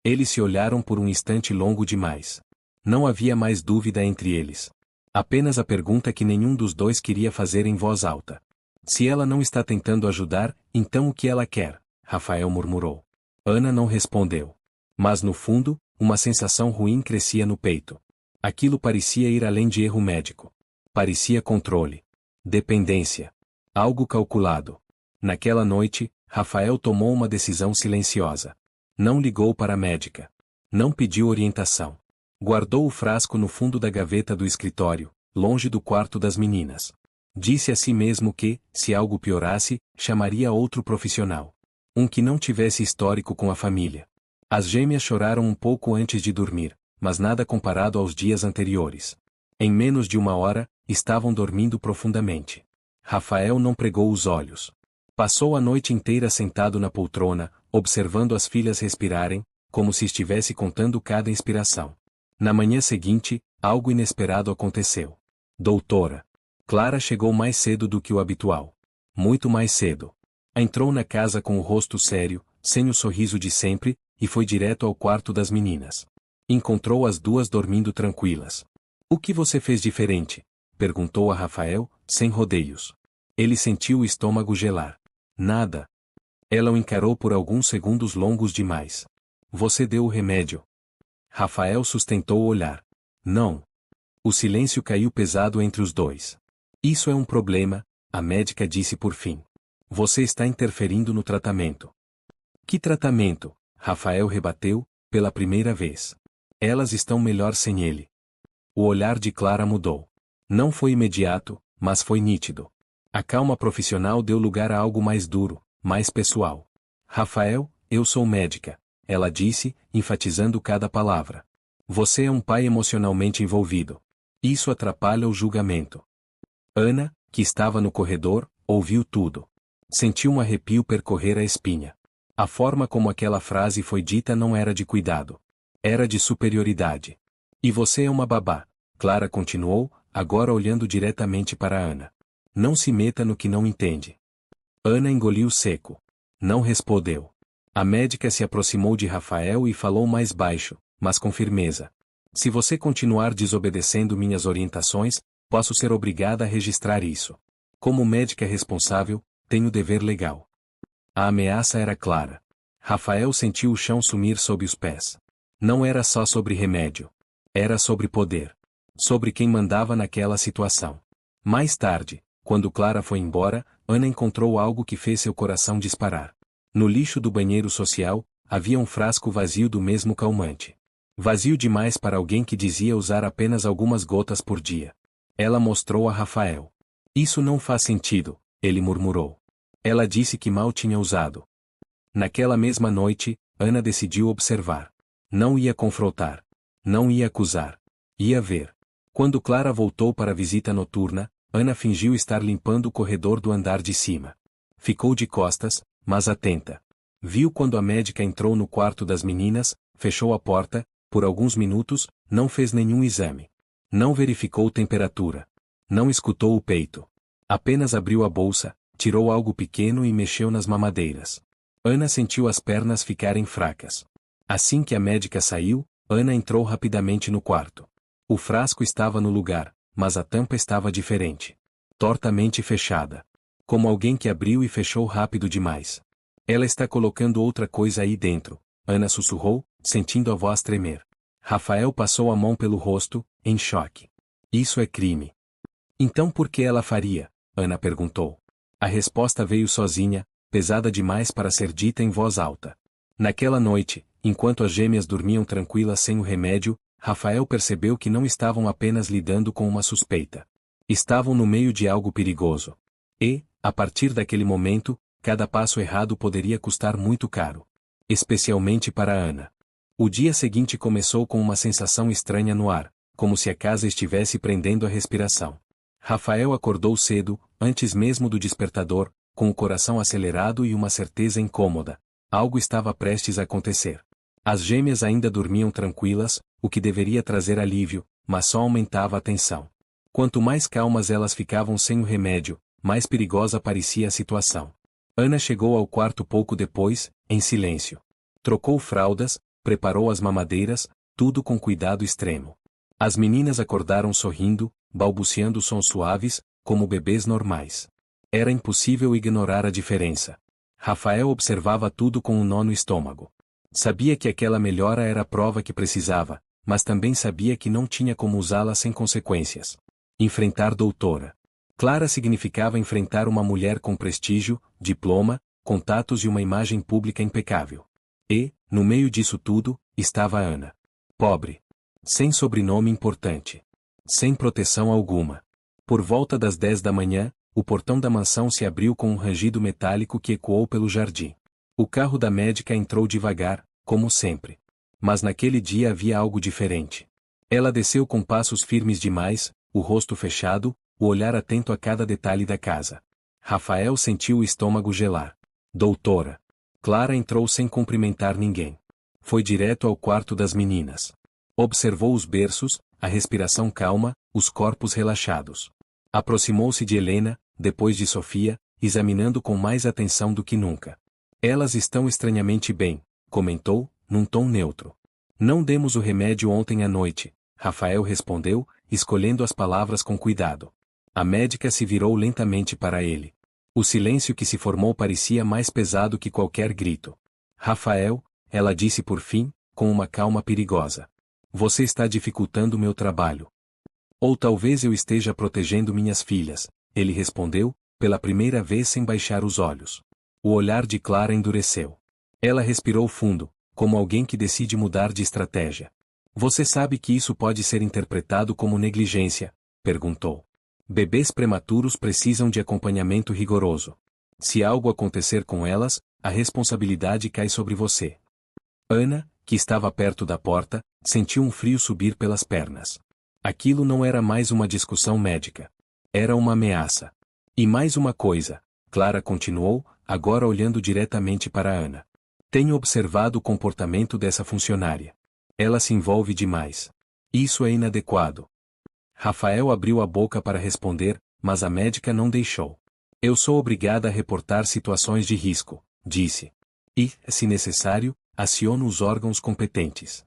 Eles se olharam por um instante longo demais. Não havia mais dúvida entre eles. Apenas a pergunta que nenhum dos dois queria fazer em voz alta. Se ela não está tentando ajudar, então o que ela quer? Rafael murmurou. Ana não respondeu. Mas no fundo, uma sensação ruim crescia no peito. Aquilo parecia ir além de erro médico. Parecia controle. Dependência. Algo calculado. Naquela noite, Rafael tomou uma decisão silenciosa. Não ligou para a médica. Não pediu orientação. Guardou o frasco no fundo da gaveta do escritório, longe do quarto das meninas. Disse a si mesmo que, se algo piorasse, chamaria outro profissional. Um que não tivesse histórico com a família. As gêmeas choraram um pouco antes de dormir, mas nada comparado aos dias anteriores. Em menos de uma hora, estavam dormindo profundamente. Rafael não pregou os olhos. Passou a noite inteira sentado na poltrona, observando as filhas respirarem, como se estivesse contando cada inspiração. Na manhã seguinte, algo inesperado aconteceu. Doutora. Clara chegou mais cedo do que o habitual. Muito mais cedo. Entrou na casa com o rosto sério, sem o sorriso de sempre, e foi direto ao quarto das meninas. Encontrou as duas dormindo tranquilas. O que você fez diferente? Perguntou a Rafael, sem rodeios. Ele sentiu o estômago gelar. Nada. Ela o encarou por alguns segundos longos demais. Você deu o remédio. Rafael sustentou o olhar. Não. O silêncio caiu pesado entre os dois. Isso é um problema, a médica disse por fim. Você está interferindo no tratamento. Que tratamento? Rafael rebateu, pela primeira vez. Elas estão melhor sem ele. O olhar de Clara mudou. Não foi imediato, mas foi nítido. A calma profissional deu lugar a algo mais duro, mais pessoal. Rafael, eu sou médica, ela disse, enfatizando cada palavra. Você é um pai emocionalmente envolvido. Isso atrapalha o julgamento. Ana, que estava no corredor, ouviu tudo. Sentiu um arrepio percorrer a espinha. A forma como aquela frase foi dita não era de cuidado. Era de superioridade. E você é uma babá, Clara continuou, agora olhando diretamente para Ana. Não se meta no que não entende. Ana engoliu seco. Não respondeu. A médica se aproximou de Rafael e falou mais baixo, mas com firmeza. Se você continuar desobedecendo minhas orientações, posso ser obrigada a registrar isso. Como médica responsável, tenho dever legal. A ameaça era clara. Rafael sentiu o chão sumir sob os pés. Não era só sobre remédio. Era sobre poder. Sobre quem mandava naquela situação. Mais tarde, quando Clara foi embora, Ana encontrou algo que fez seu coração disparar. No lixo do banheiro social, havia um frasco vazio do mesmo calmante. Vazio demais para alguém que dizia usar apenas algumas gotas por dia. Ela mostrou a Rafael. Isso não faz sentido, ele murmurou. Ela disse que mal tinha usado. Naquela mesma noite, Ana decidiu observar. Não ia confrontar. Não ia acusar. Ia ver. Quando Clara voltou para a visita noturna, Ana fingiu estar limpando o corredor do andar de cima. Ficou de costas, mas atenta. Viu quando a médica entrou no quarto das meninas, fechou a porta, por alguns minutos, não fez nenhum exame. Não verificou temperatura. Não escutou o peito. Apenas abriu a bolsa, tirou algo pequeno e mexeu nas mamadeiras. Ana sentiu as pernas ficarem fracas. Assim que a médica saiu, Ana entrou rapidamente no quarto. O frasco estava no lugar, mas a tampa estava diferente. Tortamente fechada. Como alguém que abriu e fechou rápido demais. Ela está colocando outra coisa aí dentro, Ana sussurrou, sentindo a voz tremer. Rafael passou a mão pelo rosto, em choque. Isso é crime. Então por que ela faria? Ana perguntou. A resposta veio sozinha, pesada demais para ser dita em voz alta. Naquela noite, enquanto as gêmeas dormiam tranquilas sem o remédio, Rafael percebeu que não estavam apenas lidando com uma suspeita. Estavam no meio de algo perigoso. E, a partir daquele momento, cada passo errado poderia custar muito caro. Especialmente para Ana. O dia seguinte começou com uma sensação estranha no ar, como se a casa estivesse prendendo a respiração. Rafael acordou cedo, antes mesmo do despertador, com o coração acelerado e uma certeza incômoda. Algo estava prestes a acontecer. As gêmeas ainda dormiam tranquilas, o que deveria trazer alívio, mas só aumentava a tensão. Quanto mais calmas elas ficavam sem o remédio, mais perigosa parecia a situação. Ana chegou ao quarto pouco depois, em silêncio. Trocou fraldas, preparou as mamadeiras, tudo com cuidado extremo. As meninas acordaram sorrindo, balbuciando sons suaves, como bebês normais. Era impossível ignorar a diferença. Rafael observava tudo com um nó no estômago. Sabia que aquela melhora era a prova que precisava, mas também sabia que não tinha como usá-la sem consequências. Enfrentar doutora Clara significava enfrentar uma mulher com prestígio, diploma, contatos e uma imagem pública impecável. E, no meio disso tudo, estava Ana. Pobre. Sem sobrenome importante. Sem proteção alguma. Por volta das 10 da manhã, o portão da mansão se abriu com um rangido metálico que ecoou pelo jardim. O carro da médica entrou devagar, como sempre. Mas naquele dia havia algo diferente. Ela desceu com passos firmes demais, o rosto fechado, o olhar atento a cada detalhe da casa. Rafael sentiu o estômago gelar. Doutora. Clara entrou sem cumprimentar ninguém. Foi direto ao quarto das meninas. Observou os berços, a respiração calma, os corpos relaxados. Aproximou-se de Helena, depois de Sofia, examinando com mais atenção do que nunca. Elas estão estranhamente bem, comentou, num tom neutro. Não demos o remédio ontem à noite, Rafael respondeu, escolhendo as palavras com cuidado. A médica se virou lentamente para ele. O silêncio que se formou parecia mais pesado que qualquer grito. Rafael, ela disse por fim, com uma calma perigosa. Você está dificultando meu trabalho. Ou talvez eu esteja protegendo minhas filhas, ele respondeu, pela primeira vez sem baixar os olhos. O olhar de Clara endureceu. Ela respirou fundo, como alguém que decide mudar de estratégia. Você sabe que isso pode ser interpretado como negligência? Perguntou. Bebês prematuros precisam de acompanhamento rigoroso. Se algo acontecer com elas, a responsabilidade cai sobre você. Ana, que estava perto da porta, sentiu um frio subir pelas pernas. Aquilo não era mais uma discussão médica. Era uma ameaça. E mais uma coisa, Clara continuou, agora olhando diretamente para Ana. Tenho observado o comportamento dessa funcionária. Ela se envolve demais. Isso é inadequado. Rafael abriu a boca para responder, mas a médica não deixou. Eu sou obrigada a reportar situações de risco, disse. E, se necessário, aciono os órgãos competentes.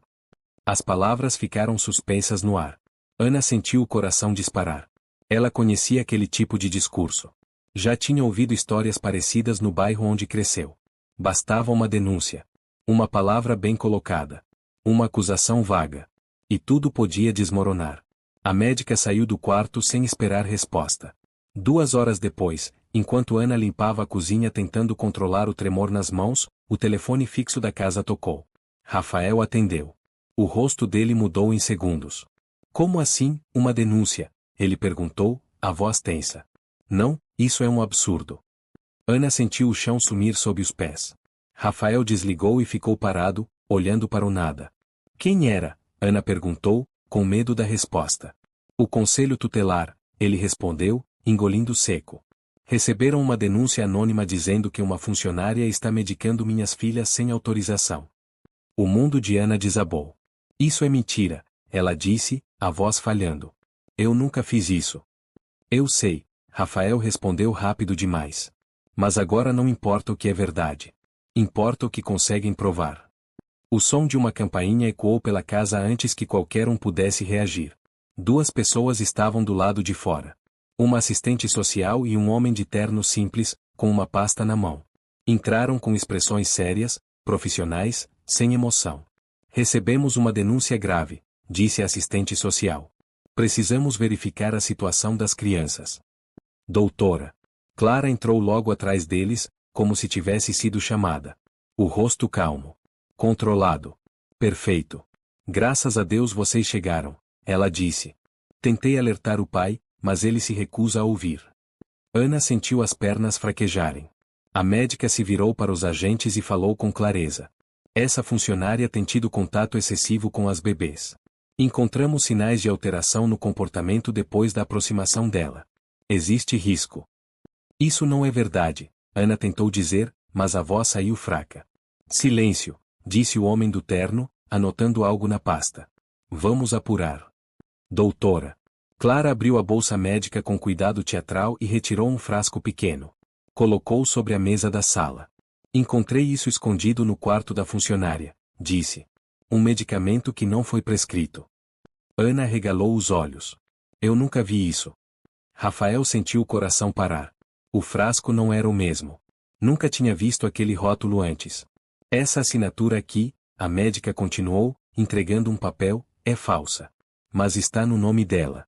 As palavras ficaram suspensas no ar. Ana sentiu o coração disparar. Ela conhecia aquele tipo de discurso. Já tinha ouvido histórias parecidas no bairro onde cresceu. Bastava uma denúncia. Uma palavra bem colocada. Uma acusação vaga. E tudo podia desmoronar. A médica saiu do quarto sem esperar resposta. 2 horas depois, enquanto Ana limpava a cozinha tentando controlar o tremor nas mãos, o telefone fixo da casa tocou. Rafael atendeu. O rosto dele mudou em segundos. Como assim, uma denúncia? Ele perguntou, a voz tensa. Não, isso é um absurdo. Ana sentiu o chão sumir sob os pés. Rafael desligou e ficou parado, olhando para o nada. Quem era? Ana perguntou, com medo da resposta. O conselho tutelar, ele respondeu, engolindo seco. Receberam uma denúncia anônima dizendo que uma funcionária está medicando minhas filhas sem autorização. O mundo de Ana desabou. Isso é mentira, ela disse, a voz falhando. Eu nunca fiz isso. Eu sei, Rafael respondeu rápido demais. Mas agora não importa o que é verdade. Importa o que conseguem provar. O som de uma campainha ecoou pela casa antes que qualquer um pudesse reagir. 2 pessoas estavam do lado de fora. Uma assistente social e um homem de terno simples, com uma pasta na mão. Entraram com expressões sérias, profissionais, sem emoção. Recebemos uma denúncia grave, disse a assistente social. Precisamos verificar a situação das crianças. Doutora. Clara entrou logo atrás deles, como se tivesse sido chamada. O rosto calmo. Controlado. Perfeito. Graças a Deus vocês chegaram, ela disse. Tentei alertar o pai, mas ele se recusa a ouvir. Ana sentiu as pernas fraquejarem. A médica se virou para os agentes e falou com clareza. Essa funcionária tem tido contato excessivo com as bebês. Encontramos sinais de alteração no comportamento depois da aproximação dela. Existe risco. Isso não é verdade, Ana tentou dizer, mas a voz saiu fraca. Silêncio, disse o homem do terno, anotando algo na pasta. Vamos apurar. Doutora. Clara abriu a bolsa médica com cuidado teatral e retirou um frasco pequeno. Colocou sobre a mesa da sala. Encontrei isso escondido no quarto da funcionária, disse. Um medicamento que não foi prescrito. Ana regalou os olhos. Eu nunca vi isso. Rafael sentiu o coração parar. O frasco não era o mesmo. Nunca tinha visto aquele rótulo antes. Essa assinatura aqui, a médica continuou, entregando um papel, é falsa. Mas está no nome dela.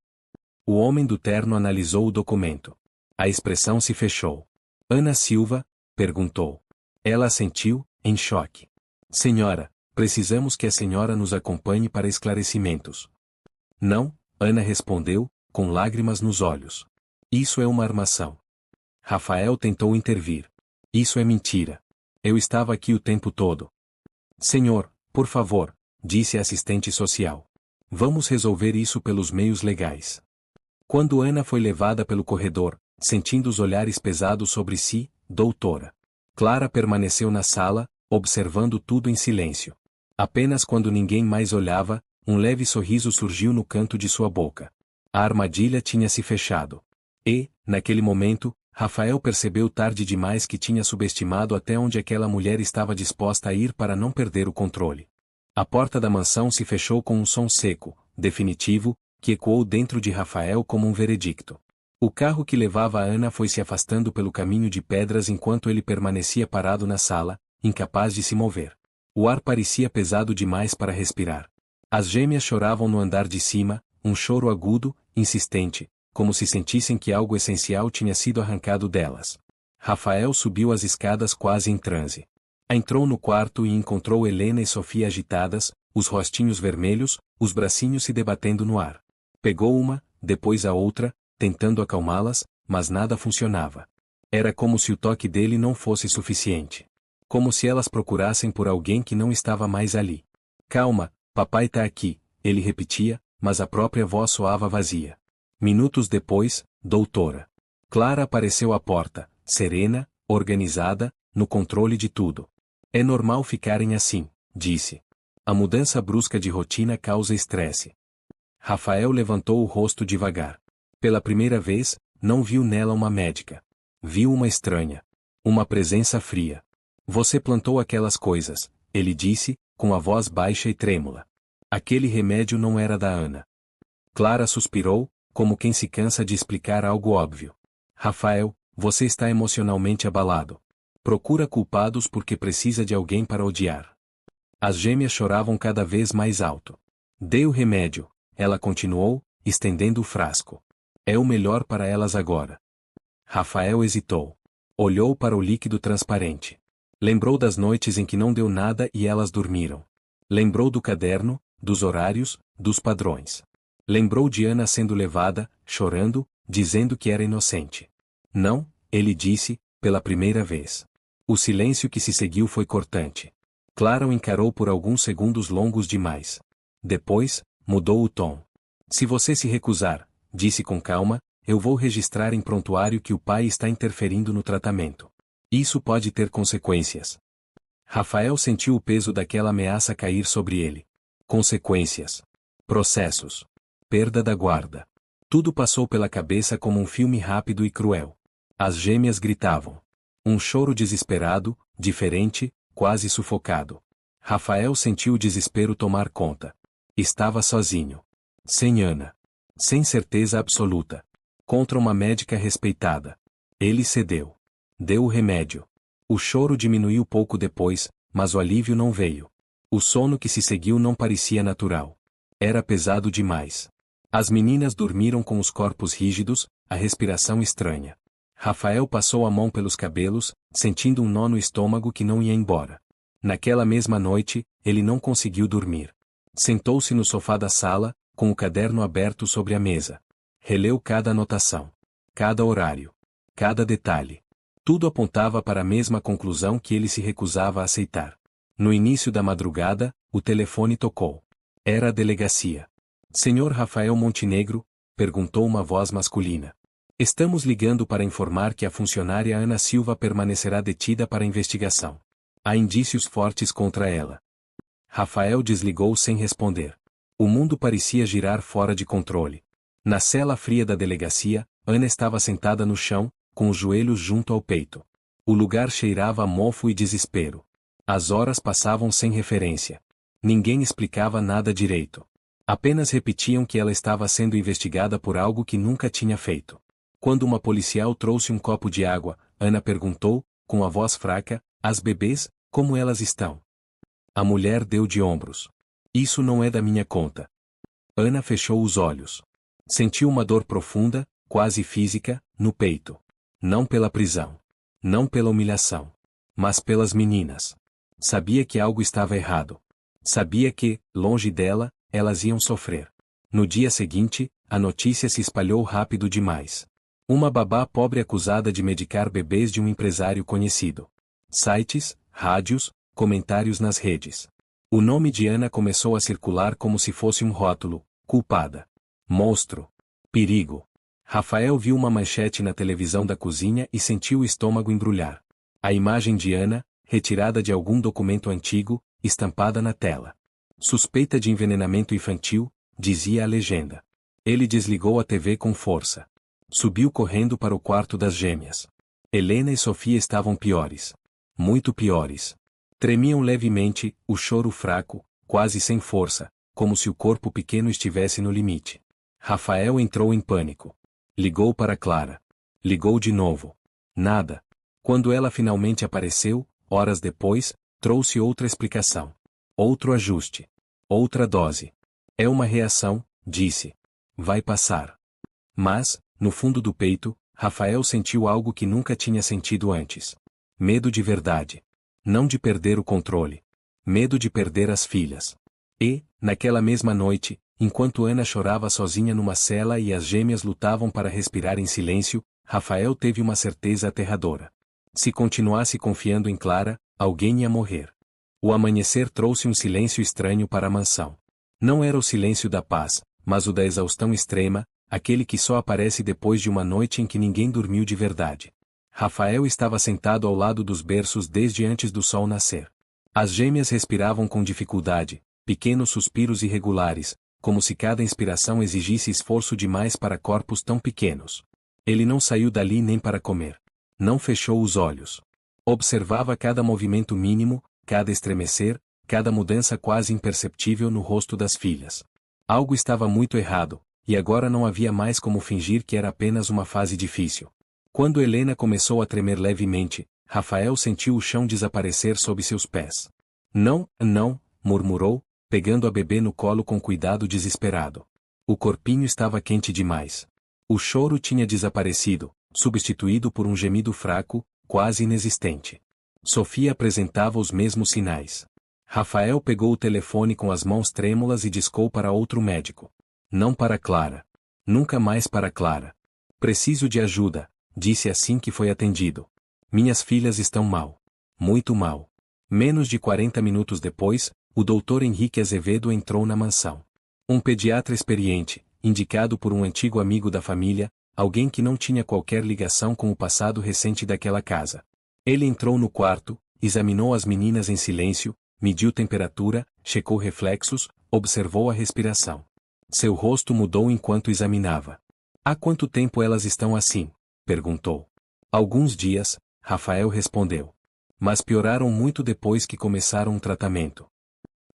O homem do terno analisou o documento. A expressão se fechou. Ana Silva? Perguntou. Ela assentiu, em choque. Senhora, precisamos que a senhora nos acompanhe para esclarecimentos. Não, Ana respondeu, com lágrimas nos olhos. Isso é uma armação. Rafael tentou intervir. Isso é mentira. Eu estava aqui o tempo todo. Senhor, por favor, disse a assistente social. Vamos resolver isso pelos meios legais. Quando Ana foi levada pelo corredor, sentindo os olhares pesados sobre si, doutora. Clara permaneceu na sala, observando tudo em silêncio. Apenas quando ninguém mais olhava, um leve sorriso surgiu no canto de sua boca. A armadilha tinha se fechado. E, naquele momento, Rafael percebeu tarde demais que tinha subestimado até onde aquela mulher estava disposta a ir para não perder o controle. A porta da mansão se fechou com um som seco, definitivo, que ecoou dentro de Rafael como um veredicto. O carro que levava a Ana foi se afastando pelo caminho de pedras enquanto ele permanecia parado na sala, incapaz de se mover. O ar parecia pesado demais para respirar. As gêmeas choravam no andar de cima, um choro agudo, insistente, como se sentissem que algo essencial tinha sido arrancado delas. Rafael subiu as escadas quase em transe. Entrou no quarto e encontrou Helena e Sofia agitadas, os rostinhos vermelhos, os bracinhos se debatendo no ar. Pegou uma, depois a outra, tentando acalmá-las, mas nada funcionava. Era como se o toque dele não fosse suficiente. Como se elas procurassem por alguém que não estava mais ali. Calma, papai tá aqui, ele repetia, mas a própria voz soava vazia. Minutos depois, doutora. Clara apareceu à porta, serena, organizada, no controle de tudo. É normal ficarem assim, disse. A mudança brusca de rotina causa estresse. Rafael levantou o rosto devagar. Pela primeira vez, não viu nela uma médica. Viu uma estranha. Uma presença fria. Você plantou aquelas coisas, ele disse, com a voz baixa e trêmula. Aquele remédio não era da Ana. Clara suspirou, como quem se cansa de explicar algo óbvio. Rafael, você está emocionalmente abalado. Procura culpados porque precisa de alguém para odiar. As gêmeas choravam cada vez mais alto. Dê o remédio, ela continuou, estendendo o frasco. É o melhor para elas agora. Rafael hesitou. Olhou para o líquido transparente. Lembrou das noites em que não deu nada e elas dormiram. Lembrou do caderno, dos horários, dos padrões. Lembrou de Ana sendo levada, chorando, dizendo que era inocente. Não, ele disse, pela primeira vez. O silêncio que se seguiu foi cortante. Clara o encarou por alguns segundos longos demais. Depois, mudou o tom. Se você se recusar, disse com calma, eu vou registrar em prontuário que o pai está interferindo no tratamento. Isso pode ter consequências. Rafael sentiu o peso daquela ameaça cair sobre ele. Consequências. Processos. Perda da guarda. Tudo passou pela cabeça como um filme rápido e cruel. As gêmeas gritavam. Um choro desesperado, diferente, quase sufocado. Rafael sentiu o desespero tomar conta. Estava sozinho. Sem Ana. Sem certeza absoluta. Contra uma médica respeitada. Ele cedeu. Deu o remédio. O choro diminuiu pouco depois, mas o alívio não veio. O sono que se seguiu não parecia natural. Era pesado demais. As meninas dormiram com os corpos rígidos, a respiração estranha. Rafael passou a mão pelos cabelos, sentindo um nó no estômago que não ia embora. Naquela mesma noite, ele não conseguiu dormir. Sentou-se no sofá da sala, com o caderno aberto sobre a mesa. Releu cada anotação, cada horário, cada detalhe. Tudo apontava para a mesma conclusão que ele se recusava a aceitar. No início da madrugada, o telefone tocou. Era a delegacia. Senhor Rafael Montenegro? Perguntou uma voz masculina. Estamos ligando para informar que a funcionária Ana Silva permanecerá detida para investigação. Há indícios fortes contra ela. Rafael desligou sem responder. O mundo parecia girar fora de controle. Na cela fria da delegacia, Ana estava sentada no chão, com os joelhos junto ao peito. O lugar cheirava a mofo e desespero. As horas passavam sem referência. Ninguém explicava nada direito. Apenas repetiam que ela estava sendo investigada por algo que nunca tinha feito. Quando uma policial trouxe um copo de água, Ana perguntou, com a voz fraca, as bebês, como elas estão? A mulher deu de ombros. Isso não é da minha conta. Ana fechou os olhos. Sentiu uma dor profunda, quase física, no peito. Não pela prisão. Não pela humilhação. Mas pelas meninas. Sabia que algo estava errado. Sabia que, longe dela, elas iam sofrer. No dia seguinte, a notícia se espalhou rápido demais. Uma babá pobre acusada de medicar bebês de um empresário conhecido. Sites, rádios, comentários nas redes. O nome de Ana começou a circular como se fosse um rótulo: culpada. Monstro. Perigo. Rafael viu uma manchete na televisão da cozinha e sentiu o estômago embrulhar. A imagem de Ana, retirada de algum documento antigo, estampada na tela. Suspeita de envenenamento infantil, dizia a legenda. Ele desligou a TV com força. Subiu correndo para o quarto das gêmeas. Helena e Sofia estavam piores. Muito piores. Tremiam levemente, o choro fraco, quase sem força, como se o corpo pequeno estivesse no limite. Rafael entrou em pânico. Ligou para Clara. Ligou de novo. Nada. Quando ela finalmente apareceu, horas depois, trouxe outra explicação. Outro ajuste. Outra dose. É uma reação, disse. Vai passar. Mas, no fundo do peito, Rafael sentiu algo que nunca tinha sentido antes. Medo de verdade. Não de perder o controle. Medo de perder as filhas. E, naquela mesma noite, enquanto Ana chorava sozinha numa cela e as gêmeas lutavam para respirar em silêncio, Rafael teve uma certeza aterradora. Se continuasse confiando em Clara, alguém ia morrer. O amanhecer trouxe um silêncio estranho para a mansão. Não era o silêncio da paz, mas o da exaustão extrema, aquele que só aparece depois de uma noite em que ninguém dormiu de verdade. Rafael estava sentado ao lado dos berços desde antes do sol nascer. As gêmeas respiravam com dificuldade, pequenos suspiros irregulares, como se cada inspiração exigisse esforço demais para corpos tão pequenos. Ele não saiu dali nem para comer. Não fechou os olhos. Observava cada movimento mínimo, cada estremecer, cada mudança quase imperceptível no rosto das filhas. Algo estava muito errado, e agora não havia mais como fingir que era apenas uma fase difícil. Quando Helena começou a tremer levemente, Rafael sentiu o chão desaparecer sob seus pés. Não, não, murmurou, pegando a bebê no colo com cuidado desesperado. O corpinho estava quente demais. O choro tinha desaparecido, substituído por um gemido fraco, quase inexistente. Sofia apresentava os mesmos sinais. Rafael pegou o telefone com as mãos trêmulas e discou para outro médico. Não para Clara. Nunca mais para Clara. Preciso de ajuda, disse assim que foi atendido. Minhas filhas estão mal. Muito mal. Menos de 40 minutos depois, o Dr. Henrique Azevedo entrou na mansão. Um pediatra experiente, indicado por um antigo amigo da família, alguém que não tinha qualquer ligação com o passado recente daquela casa. Ele entrou no quarto, examinou as meninas em silêncio, mediu temperatura, checou reflexos, observou a respiração. Seu rosto mudou enquanto examinava. Há quanto tempo elas estão assim? Perguntou. Alguns dias, Rafael respondeu. Mas pioraram muito depois que começaram um tratamento.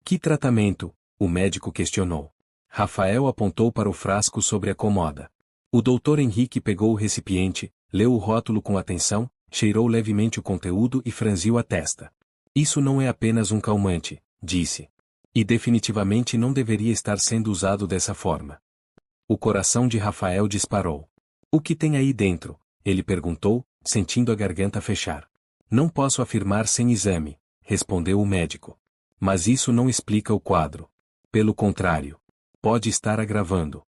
Que tratamento? O médico questionou. Rafael apontou para o frasco sobre a cômoda. O Dr. Henrique pegou o recipiente, leu o rótulo com atenção, cheirou levemente o conteúdo e franziu a testa. Isso não é apenas um calmante, disse. E definitivamente não deveria estar sendo usado dessa forma. O coração de Rafael disparou. O que tem aí dentro? Ele perguntou, sentindo a garganta fechar. Não posso afirmar sem exame, respondeu o médico. Mas isso não explica o quadro. Pelo contrário, pode estar agravando.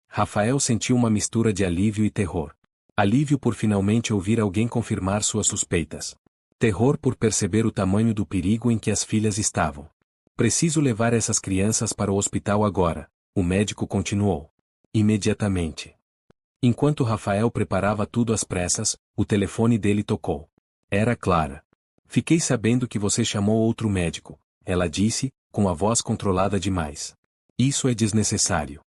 Rafael sentiu uma mistura de alívio e terror. Alívio por finalmente ouvir alguém confirmar suas suspeitas. Terror por perceber o tamanho do perigo em que as filhas estavam. Preciso levar essas crianças para o hospital agora, o médico continuou. Imediatamente. Enquanto Rafael preparava tudo às pressas, o telefone dele tocou. Era Clara. Fiquei sabendo que você chamou outro médico, ela disse, com a voz controlada demais. Isso é desnecessário.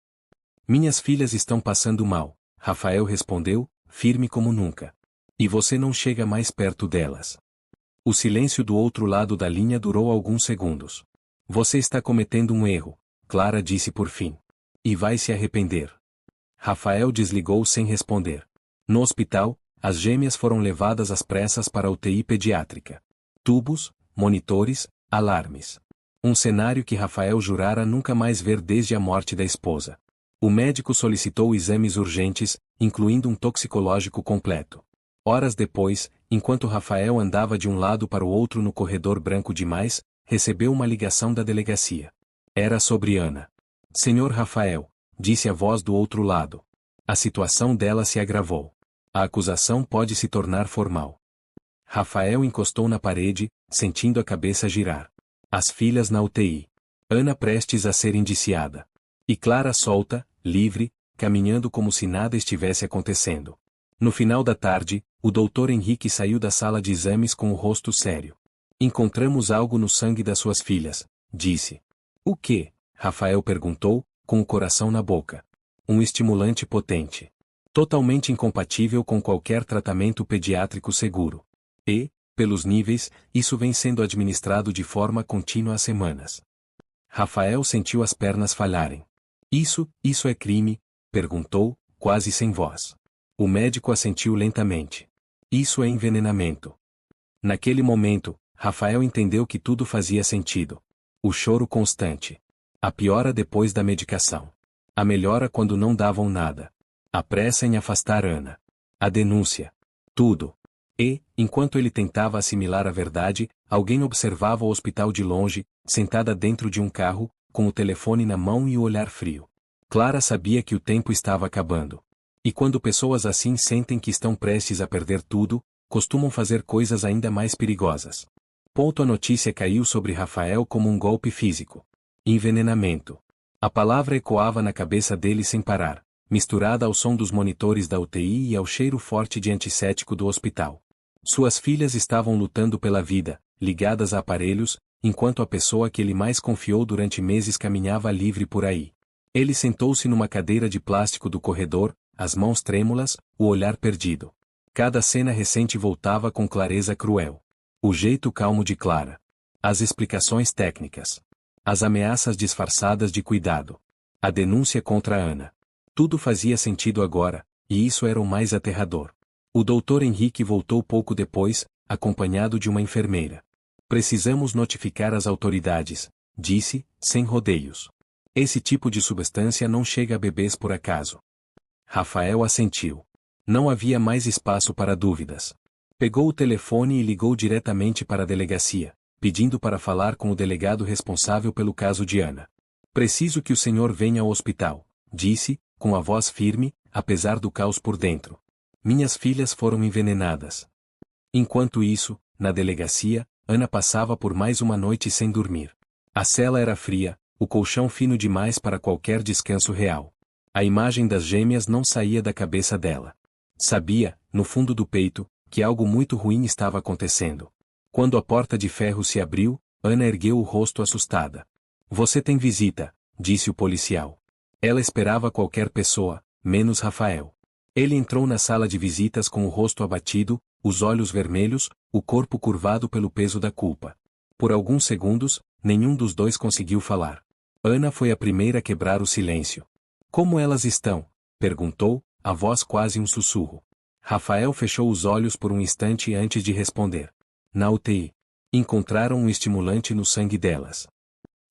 Minhas filhas estão passando mal, Rafael respondeu, firme como nunca. E você não chega mais perto delas. O silêncio do outro lado da linha durou alguns segundos. Você está cometendo um erro, Clara disse por fim. E vai se arrepender. Rafael desligou sem responder. No hospital, as gêmeas foram levadas às pressas para a UTI pediátrica. Tubos, monitores, alarmes. Um cenário que Rafael jurara nunca mais ver desde a morte da esposa. O médico solicitou exames urgentes, incluindo um toxicológico completo. Horas depois, enquanto Rafael andava de um lado para o outro no corredor branco demais, recebeu uma ligação da delegacia. Era sobre Ana. Senhor Rafael, disse a voz do outro lado. A situação dela se agravou. A acusação pode se tornar formal. Rafael encostou na parede, sentindo a cabeça girar. As filhas na UTI. Ana prestes a ser indiciada. E Clara solta, livre, caminhando como se nada estivesse acontecendo. No final da tarde, o doutor Henrique saiu da sala de exames com o rosto sério. Encontramos algo no sangue das suas filhas, disse. O quê? Rafael perguntou, com o coração na boca. Um estimulante potente. Totalmente incompatível com qualquer tratamento pediátrico seguro. E, pelos níveis, isso vem sendo administrado de forma contínua há semanas. Rafael sentiu as pernas falharem. Isso é crime? Perguntou, quase sem voz. O médico assentiu lentamente. Isso é envenenamento. Naquele momento, Rafael entendeu que tudo fazia sentido. O choro constante. A piora depois da medicação. A melhora quando não davam nada. A pressa em afastar Ana. A denúncia. Tudo. E, enquanto ele tentava assimilar a verdade, alguém observava o hospital de longe, sentada dentro de um carro, com o telefone na mão e o olhar frio. Clara sabia que o tempo estava acabando. E quando pessoas assim sentem que estão prestes a perder tudo, costumam fazer coisas ainda mais perigosas. A notícia caiu sobre Rafael como um golpe físico. Envenenamento. A palavra ecoava na cabeça dele sem parar, misturada ao som dos monitores da UTI e ao cheiro forte de antisséptico do hospital. Suas filhas estavam lutando pela vida, ligadas a aparelhos, enquanto a pessoa que ele mais confiou durante meses caminhava livre por aí. Ele sentou-se numa cadeira de plástico do corredor, as mãos trêmulas, o olhar perdido. Cada cena recente voltava com clareza cruel. O jeito calmo de Clara. As explicações técnicas. As ameaças disfarçadas de cuidado. A denúncia contra Ana. Tudo fazia sentido agora, e isso era o mais aterrador. O doutor Henrique voltou pouco depois, acompanhado de uma enfermeira. Precisamos notificar as autoridades, disse, sem rodeios. Esse tipo de substância não chega a bebês por acaso. Rafael assentiu. Não havia mais espaço para dúvidas. Pegou o telefone e ligou diretamente para a delegacia, pedindo para falar com o delegado responsável pelo caso de Ana. Preciso que o senhor venha ao hospital, disse, com a voz firme, apesar do caos por dentro. Minhas filhas foram envenenadas. Enquanto isso, na delegacia, Ana passava por mais uma noite sem dormir. A cela era fria, o colchão fino demais para qualquer descanso real. A imagem das gêmeas não saía da cabeça dela. Sabia, no fundo do peito, que algo muito ruim estava acontecendo. Quando a porta de ferro se abriu, Ana ergueu o rosto assustada. Você tem visita, disse o policial. Ela esperava qualquer pessoa, menos Rafael. Ele entrou na sala de visitas com o rosto abatido, os olhos vermelhos, o corpo curvado pelo peso da culpa. Por alguns segundos, nenhum dos dois conseguiu falar. Ana foi a primeira a quebrar o silêncio. Como elas estão? Perguntou, a voz quase um sussurro. Rafael fechou os olhos por um instante antes de responder. Na UTI. Encontraram um estimulante no sangue delas.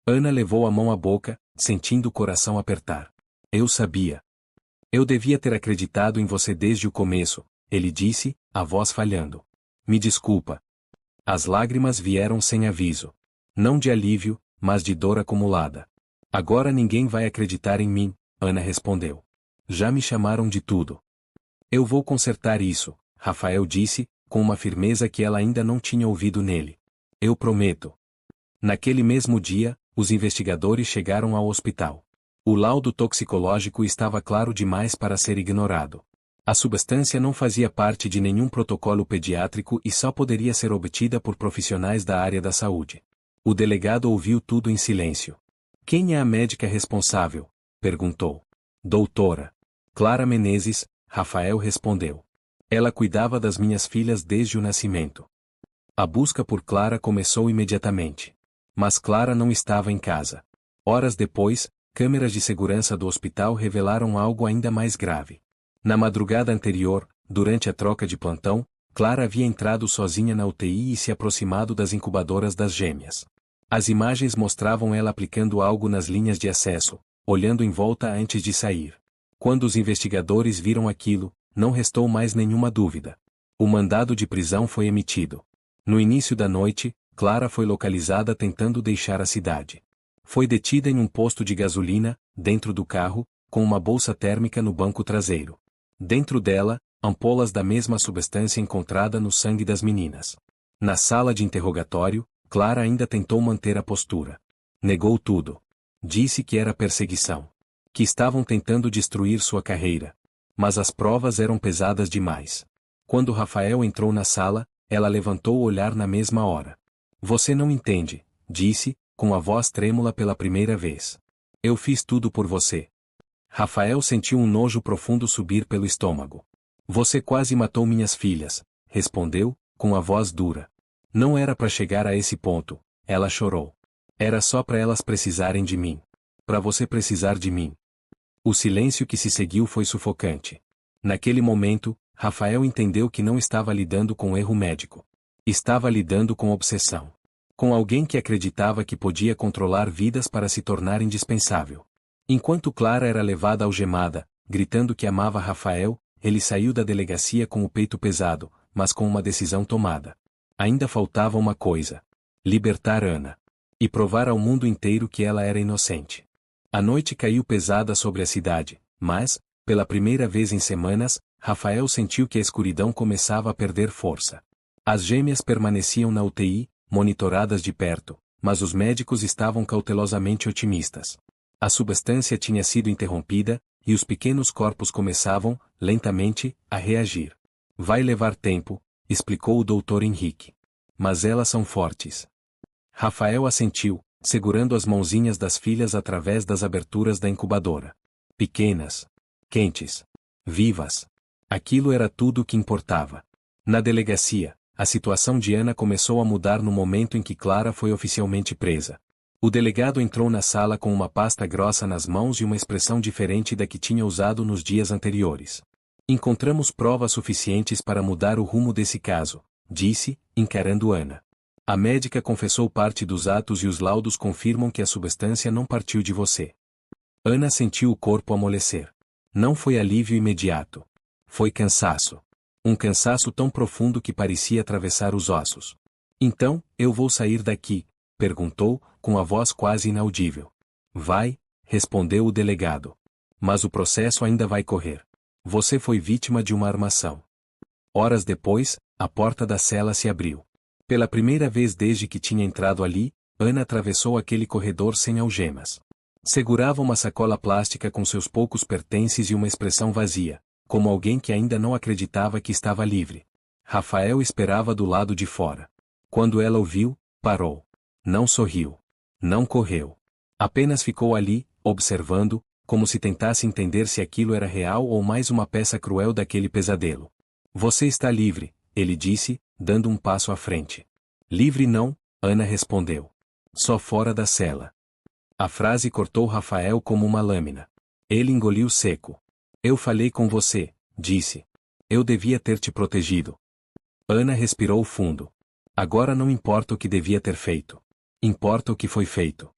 Ana levou a mão à boca, sentindo o coração apertar. Eu sabia. Eu devia ter acreditado em você desde o começo, ele disse, a voz falhando. Me desculpa. As lágrimas vieram sem aviso. Não de alívio, mas de dor acumulada. Agora ninguém vai acreditar em mim, Ana respondeu. Já me chamaram de tudo. Eu vou consertar isso, Rafael disse, com uma firmeza que ela ainda não tinha ouvido nele. Eu prometo. Naquele mesmo dia, os investigadores chegaram ao hospital. O laudo toxicológico estava claro demais para ser ignorado. A substância não fazia parte de nenhum protocolo pediátrico e só poderia ser obtida por profissionais da área da saúde. O delegado ouviu tudo em silêncio. Quem é a médica responsável? Perguntou. Doutora Clara Menezes, Rafael respondeu. Ela cuidava das minhas filhas desde o nascimento. A busca por Clara começou imediatamente. Mas Clara não estava em casa. Horas depois, câmeras de segurança do hospital revelaram algo ainda mais grave. Na madrugada anterior, durante a troca de plantão, Clara havia entrado sozinha na UTI e se aproximado das incubadoras das gêmeas. As imagens mostravam ela aplicando algo nas linhas de acesso, olhando em volta antes de sair. Quando os investigadores viram aquilo, não restou mais nenhuma dúvida. O mandado de prisão foi emitido. No início da noite, Clara foi localizada tentando deixar a cidade. Foi detida em um posto de gasolina, dentro do carro, com uma bolsa térmica no banco traseiro. Dentro dela, ampolas da mesma substância encontrada no sangue das meninas. Na sala de interrogatório, Clara ainda tentou manter a postura. Negou tudo. Disse que era perseguição. Que estavam tentando destruir sua carreira. Mas as provas eram pesadas demais. Quando Rafael entrou na sala, ela levantou o olhar na mesma hora. Você não entende, disse, com a voz trêmula pela primeira vez. Eu fiz tudo por você. Rafael sentiu um nojo profundo subir pelo estômago. Você quase matou minhas filhas, respondeu, com a voz dura. Não era para chegar a esse ponto, ela chorou. Era só para elas precisarem de mim. Para você precisar de mim. O silêncio que se seguiu foi sufocante. Naquele momento, Rafael entendeu que não estava lidando com erro médico. Estava lidando com obsessão. Com alguém que acreditava que podia controlar vidas para se tornar indispensável. Enquanto Clara era levada algemada, gritando que amava Rafael, ele saiu da delegacia com o peito pesado, mas com uma decisão tomada. Ainda faltava uma coisa. Libertar Ana. E provar ao mundo inteiro que ela era inocente. A noite caiu pesada sobre a cidade, mas, pela primeira vez em semanas, Rafael sentiu que a escuridão começava a perder força. As gêmeas permaneciam na UTI, monitoradas de perto, mas os médicos estavam cautelosamente otimistas. A substância tinha sido interrompida, e os pequenos corpos começavam, lentamente, a reagir. Vai levar tempo, explicou o Dr. Henrique. Mas elas são fortes. Rafael assentiu, segurando as mãozinhas das filhas através das aberturas da incubadora. Pequenas. Quentes. Vivas. Aquilo era tudo o que importava. Na delegacia, a situação de Ana começou a mudar no momento em que Clara foi oficialmente presa. O delegado entrou na sala com uma pasta grossa nas mãos e uma expressão diferente da que tinha usado nos dias anteriores. Encontramos provas suficientes para mudar o rumo desse caso, disse, encarando Ana. A médica confessou parte dos atos e os laudos confirmam que a substância não partiu de você. Ana sentiu o corpo amolecer. Não foi alívio imediato. Foi cansaço. Um cansaço tão profundo que parecia atravessar os ossos. Então, eu vou sair daqui, perguntou, com a voz quase inaudível. Vai, respondeu o delegado. Mas o processo ainda vai correr. Você foi vítima de uma armação. Horas depois, a porta da cela se abriu. Pela primeira vez desde que tinha entrado ali, Ana atravessou aquele corredor sem algemas. Segurava uma sacola plástica com seus poucos pertences e uma expressão vazia, como alguém que ainda não acreditava que estava livre. Rafael esperava do lado de fora. Quando ela o viu, parou. Não sorriu. Não correu. Apenas ficou ali, observando, como se tentasse entender se aquilo era real ou mais uma peça cruel daquele pesadelo. Você está livre, ele disse, dando um passo à frente. Livre não, Ana respondeu. Só fora da cela. A frase cortou Rafael como uma lâmina. Ele engoliu seco. Eu falei com você, disse. Eu devia ter te protegido. Ana respirou fundo. Agora não importa o que devia ter feito. Importa o que foi feito.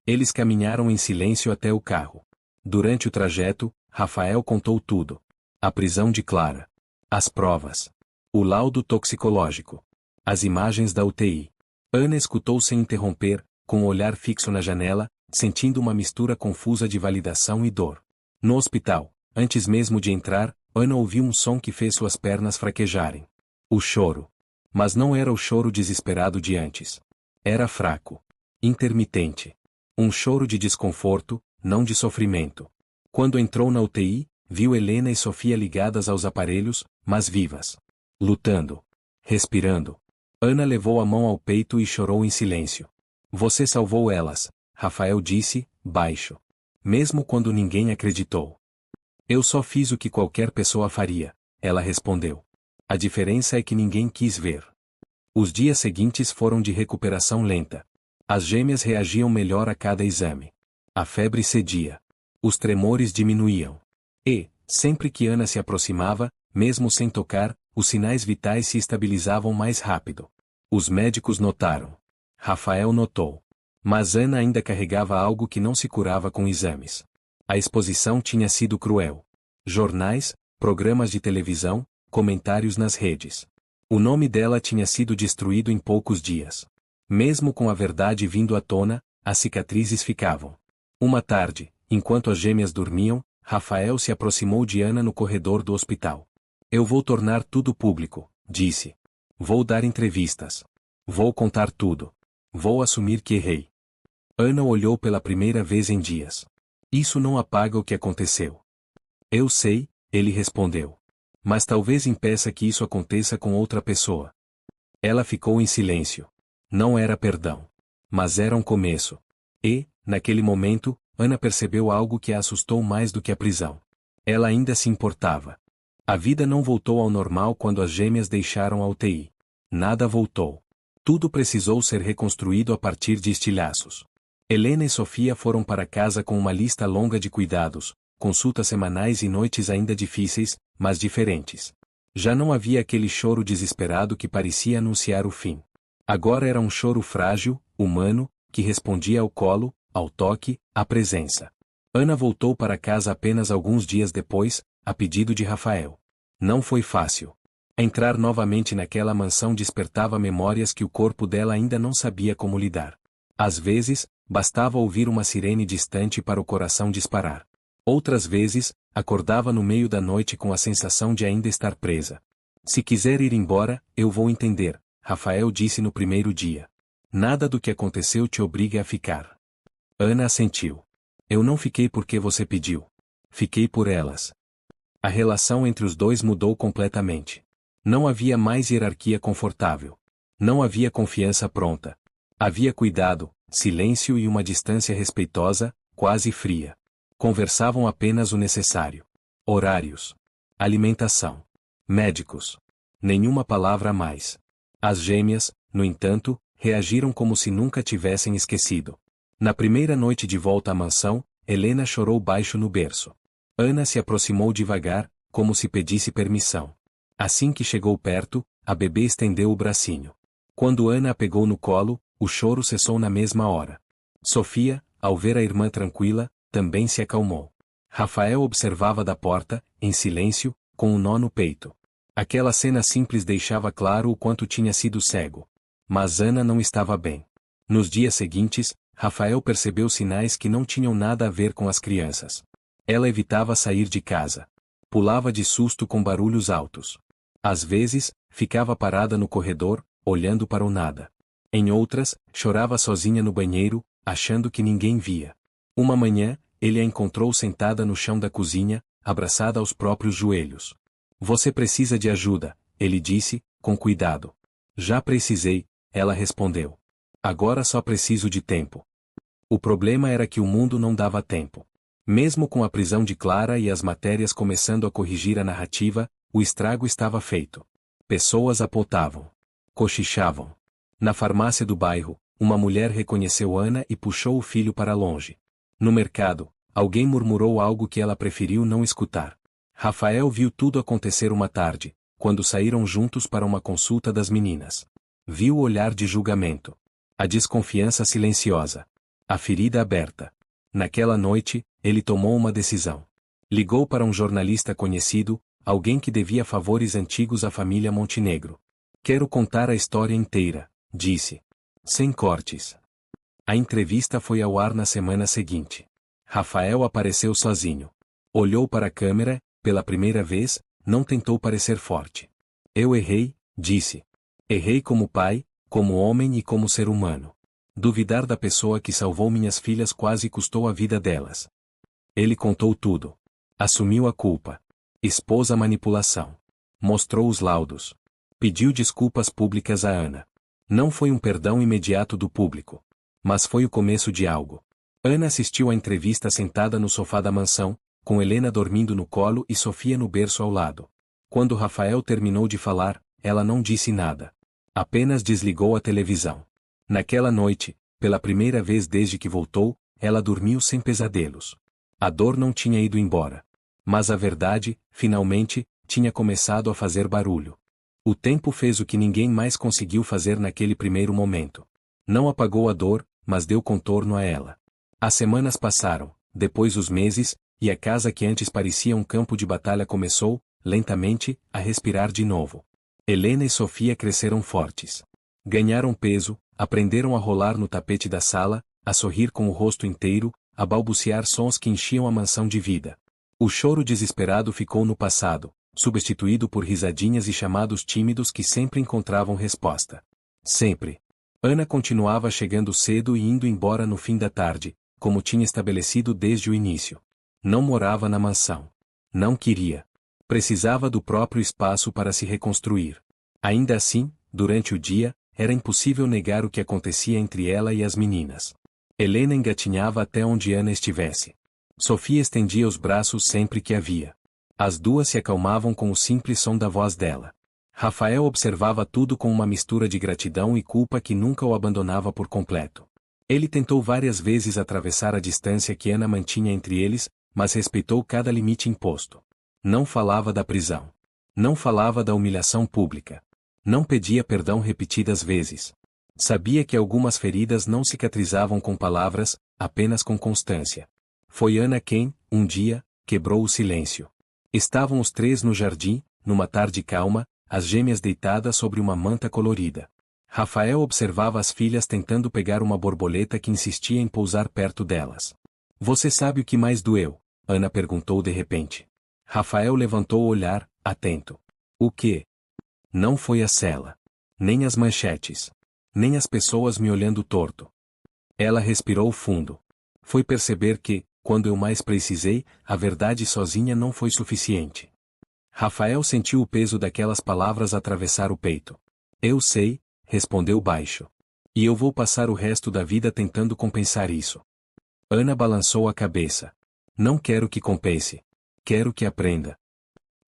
Eles caminharam em silêncio até o carro. Durante o trajeto, Rafael contou tudo. A prisão de Clara. As provas. O laudo toxicológico. As imagens da UTI. Ana escutou sem interromper, com o olhar fixo na janela, sentindo uma mistura confusa de validação e dor. No hospital, antes mesmo de entrar, Ana ouviu um som que fez suas pernas fraquejarem. O choro. Mas não era o choro desesperado de antes. Era fraco. Intermitente. Um choro de desconforto, não de sofrimento. Quando entrou na UTI, viu Helena e Sofia ligadas aos aparelhos, mas vivas. Lutando. Respirando. Ana levou a mão ao peito e chorou em silêncio. Você salvou elas, Rafael disse, baixo. Mesmo quando ninguém acreditou. Eu só fiz o que qualquer pessoa faria, ela respondeu. A diferença é que ninguém quis ver. Os dias seguintes foram de recuperação lenta. As gêmeas reagiam melhor a cada exame. A febre cedia. Os tremores diminuíam. E, sempre que Ana se aproximava, mesmo sem tocar, os sinais vitais se estabilizavam mais rápido. Os médicos notaram. Rafael notou. Mas Ana ainda carregava algo que não se curava com exames. A exposição tinha sido cruel. Jornais, programas de televisão, comentários nas redes. O nome dela tinha sido destruído em poucos dias. Mesmo com a verdade vindo à tona, as cicatrizes ficavam. Uma tarde, enquanto as gêmeas dormiam, Rafael se aproximou de Ana no corredor do hospital. Eu vou tornar tudo público, disse. Vou dar entrevistas. Vou contar tudo. Vou assumir que errei. Ana olhou pela primeira vez em dias. Isso não apaga o que aconteceu. Eu sei, ele respondeu. Mas talvez impeça que isso aconteça com outra pessoa. Ela ficou em silêncio. Não era perdão. Mas era um começo. E, naquele momento, Ana percebeu algo que a assustou mais do que a prisão. Ela ainda se importava. A vida não voltou ao normal quando as gêmeas deixaram a UTI. Nada voltou. Tudo precisou ser reconstruído a partir de estilhaços. Helena e Sofia foram para casa com uma lista longa de cuidados, consultas semanais e noites ainda difíceis, mas diferentes. Já não havia aquele choro desesperado que parecia anunciar o fim. Agora era um choro frágil, humano, que respondia ao colo, ao toque, à presença. Ana voltou para casa apenas alguns dias depois, a pedido de Rafael. Não foi fácil. Entrar novamente naquela mansão despertava memórias que o corpo dela ainda não sabia como lidar. Às vezes, bastava ouvir uma sirene distante para o coração disparar. Outras vezes, acordava no meio da noite com a sensação de ainda estar presa. Se quiser ir embora, eu vou entender, Rafael disse no primeiro dia. Nada do que aconteceu te obriga a ficar. Ana assentiu. Eu não fiquei porque você pediu. Fiquei por elas. A relação entre os dois mudou completamente. Não havia mais hierarquia confortável. Não havia confiança pronta. Havia cuidado, silêncio e uma distância respeitosa, quase fria. Conversavam apenas o necessário. Horários. Alimentação. Médicos. Nenhuma palavra a mais. As gêmeas, no entanto, reagiram como se nunca tivessem esquecido. Na primeira noite de volta à mansão, Helena chorou baixo no berço. Ana se aproximou devagar, como se pedisse permissão. Assim que chegou perto, a bebê estendeu o bracinho. Quando Ana a pegou no colo, o choro cessou na mesma hora. Sofia, ao ver a irmã tranquila, também se acalmou. Rafael observava da porta, em silêncio, com um nó no peito. Aquela cena simples deixava claro o quanto tinha sido cego. Mas Ana não estava bem. Nos dias seguintes, Rafael percebeu sinais que não tinham nada a ver com as crianças. Ela evitava sair de casa. Pulava de susto com barulhos altos. Às vezes, ficava parada no corredor, olhando para o nada. Em outras, chorava sozinha no banheiro, achando que ninguém via. Uma manhã, ele a encontrou sentada no chão da cozinha, abraçada aos próprios joelhos. Você precisa de ajuda, ele disse, com cuidado. Já precisei, ela respondeu. Agora só preciso de tempo. O problema era que o mundo não dava tempo. Mesmo com a prisão de Clara e as matérias começando a corrigir a narrativa, o estrago estava feito. Pessoas apontavam. Cochichavam. Na farmácia do bairro, uma mulher reconheceu Ana e puxou o filho para longe. No mercado, alguém murmurou algo que ela preferiu não escutar. Rafael viu tudo acontecer uma tarde, quando saíram juntos para uma consulta das meninas. Viu o olhar de julgamento. A desconfiança silenciosa. A ferida aberta. Naquela noite, ele tomou uma decisão. Ligou para um jornalista conhecido, alguém que devia favores antigos à família Montenegro. Quero contar a história inteira, disse. Sem cortes. A entrevista foi ao ar na semana seguinte. Rafael apareceu sozinho. Olhou para a câmera, pela primeira vez, não tentou parecer forte. Eu errei, disse. Errei como pai, como homem e como ser humano. Duvidar da pessoa que salvou minhas filhas quase custou a vida delas. Ele contou tudo. Assumiu a culpa. Expôs a manipulação. Mostrou os laudos. Pediu desculpas públicas a Ana. Não foi um perdão imediato do público. Mas foi o começo de algo. Ana assistiu à entrevista sentada no sofá da mansão, com Helena dormindo no colo e Sofia no berço ao lado. Quando Rafael terminou de falar, ela não disse nada. Apenas desligou a televisão. Naquela noite, pela primeira vez desde que voltou, ela dormiu sem pesadelos. A dor não tinha ido embora. Mas a verdade, finalmente, tinha começado a fazer barulho. O tempo fez o que ninguém mais conseguiu fazer naquele primeiro momento. Não apagou a dor, mas deu contorno a ela. As semanas passaram, depois os meses, e a casa que antes parecia um campo de batalha começou, lentamente, a respirar de novo. Helena e Sofia cresceram fortes. Ganharam peso, aprenderam a rolar no tapete da sala, a sorrir com o rosto inteiro, a balbuciar sons que enchiam a mansão de vida. O choro desesperado ficou no passado, substituído por risadinhas e chamados tímidos que sempre encontravam resposta. Sempre. Ana continuava chegando cedo e indo embora no fim da tarde, como tinha estabelecido desde o início. Não morava na mansão. Não queria. Precisava do próprio espaço para se reconstruir. Ainda assim, durante o dia, era impossível negar o que acontecia entre ela e as meninas. Helena engatinhava até onde Ana estivesse. Sofia estendia os braços sempre que havia. As duas se acalmavam com o simples som da voz dela. Rafael observava tudo com uma mistura de gratidão e culpa que nunca o abandonava por completo. Ele tentou várias vezes atravessar a distância que Ana mantinha entre eles, mas respeitou cada limite imposto. Não falava da prisão. Não falava da humilhação pública. Não pedia perdão repetidas vezes. Sabia que algumas feridas não cicatrizavam com palavras, apenas com constância. Foi Ana quem, um dia, quebrou o silêncio. Estavam os três no jardim, numa tarde calma, as gêmeas deitadas sobre uma manta colorida. Rafael observava as filhas tentando pegar uma borboleta que insistia em pousar perto delas. Você sabe o que mais doeu? Ana perguntou de repente. Rafael levantou o olhar, atento. O quê? Não foi a cela. Nem as manchetes. Nem as pessoas me olhando torto. Ela respirou fundo. Foi perceber que, quando eu mais precisei, a verdade sozinha não foi suficiente. Rafael sentiu o peso daquelas palavras atravessar o peito. Eu sei, respondeu baixo. E eu vou passar o resto da vida tentando compensar isso. Ana balançou a cabeça. Não quero que compense. Quero que aprenda.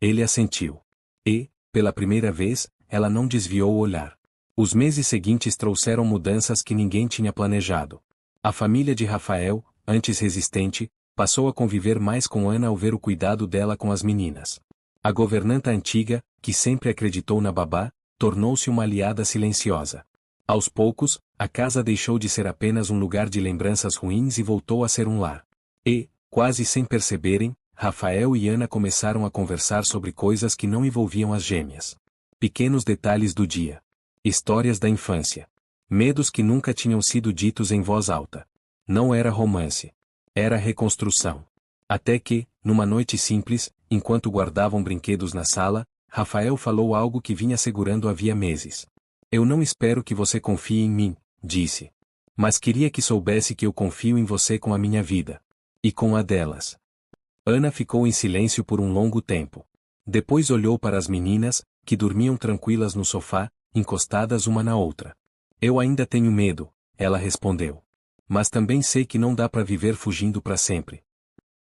Ele assentiu. E, pela primeira vez, ela não desviou o olhar. Os meses seguintes trouxeram mudanças que ninguém tinha planejado. A família de Rafael, antes resistente, passou a conviver mais com Ana ao ver o cuidado dela com as meninas. A governanta antiga, que sempre acreditou na babá, tornou-se uma aliada silenciosa. Aos poucos, a casa deixou de ser apenas um lugar de lembranças ruins e voltou a ser um lar. E, quase sem perceberem, Rafael e Ana começaram a conversar sobre coisas que não envolviam as gêmeas. Pequenos detalhes do dia. Histórias da infância. Medos que nunca tinham sido ditos em voz alta. Não era romance. Era reconstrução. Até que, numa noite simples, enquanto guardavam brinquedos na sala, Rafael falou algo que vinha segurando havia meses. Eu não espero que você confie em mim, disse. Mas queria que soubesse que eu confio em você com a minha vida. E com a delas. Ana ficou em silêncio por um longo tempo. Depois olhou para as meninas, que dormiam tranquilas no sofá, encostadas uma na outra. Eu ainda tenho medo, ela respondeu. Mas também sei que não dá para viver fugindo para sempre.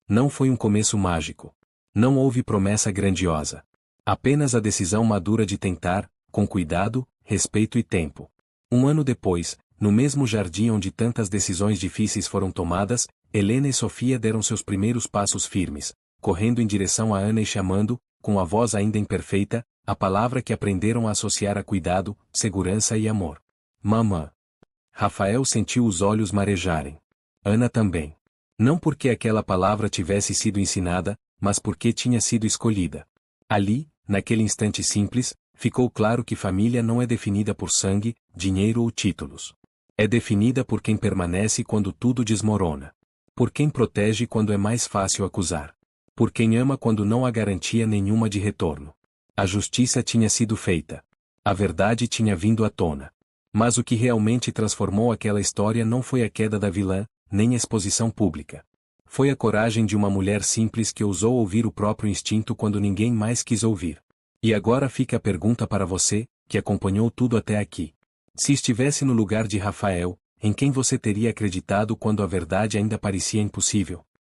Não foi um começo mágico. Não houve promessa grandiosa. Apenas a decisão madura de tentar, com cuidado, respeito e tempo. Um ano depois, no mesmo jardim onde tantas decisões difíceis foram tomadas, Helena e Sofia deram seus primeiros passos firmes, correndo em direção a Ana e chamando, com a voz ainda imperfeita, a palavra que aprenderam a associar a cuidado, segurança e amor. Mamã. Rafael sentiu os olhos marejarem. Ana também. Não porque aquela palavra tivesse sido ensinada, mas porque tinha sido escolhida. Ali, naquele instante simples, ficou claro que família não é definida por sangue, dinheiro ou títulos. É definida por quem permanece quando tudo desmorona. Por quem protege quando é mais fácil acusar. Por quem ama quando não há garantia nenhuma de retorno. A justiça tinha sido feita. A verdade tinha vindo à tona. Mas o que realmente transformou aquela história não foi a queda da vilã, nem a exposição pública. Foi a coragem de uma mulher simples que ousou ouvir o próprio instinto quando ninguém mais quis ouvir. E agora fica a pergunta para você, que acompanhou tudo até aqui. Se estivesse no lugar de Rafael, em quem você teria acreditado quando a verdade ainda parecia impossível?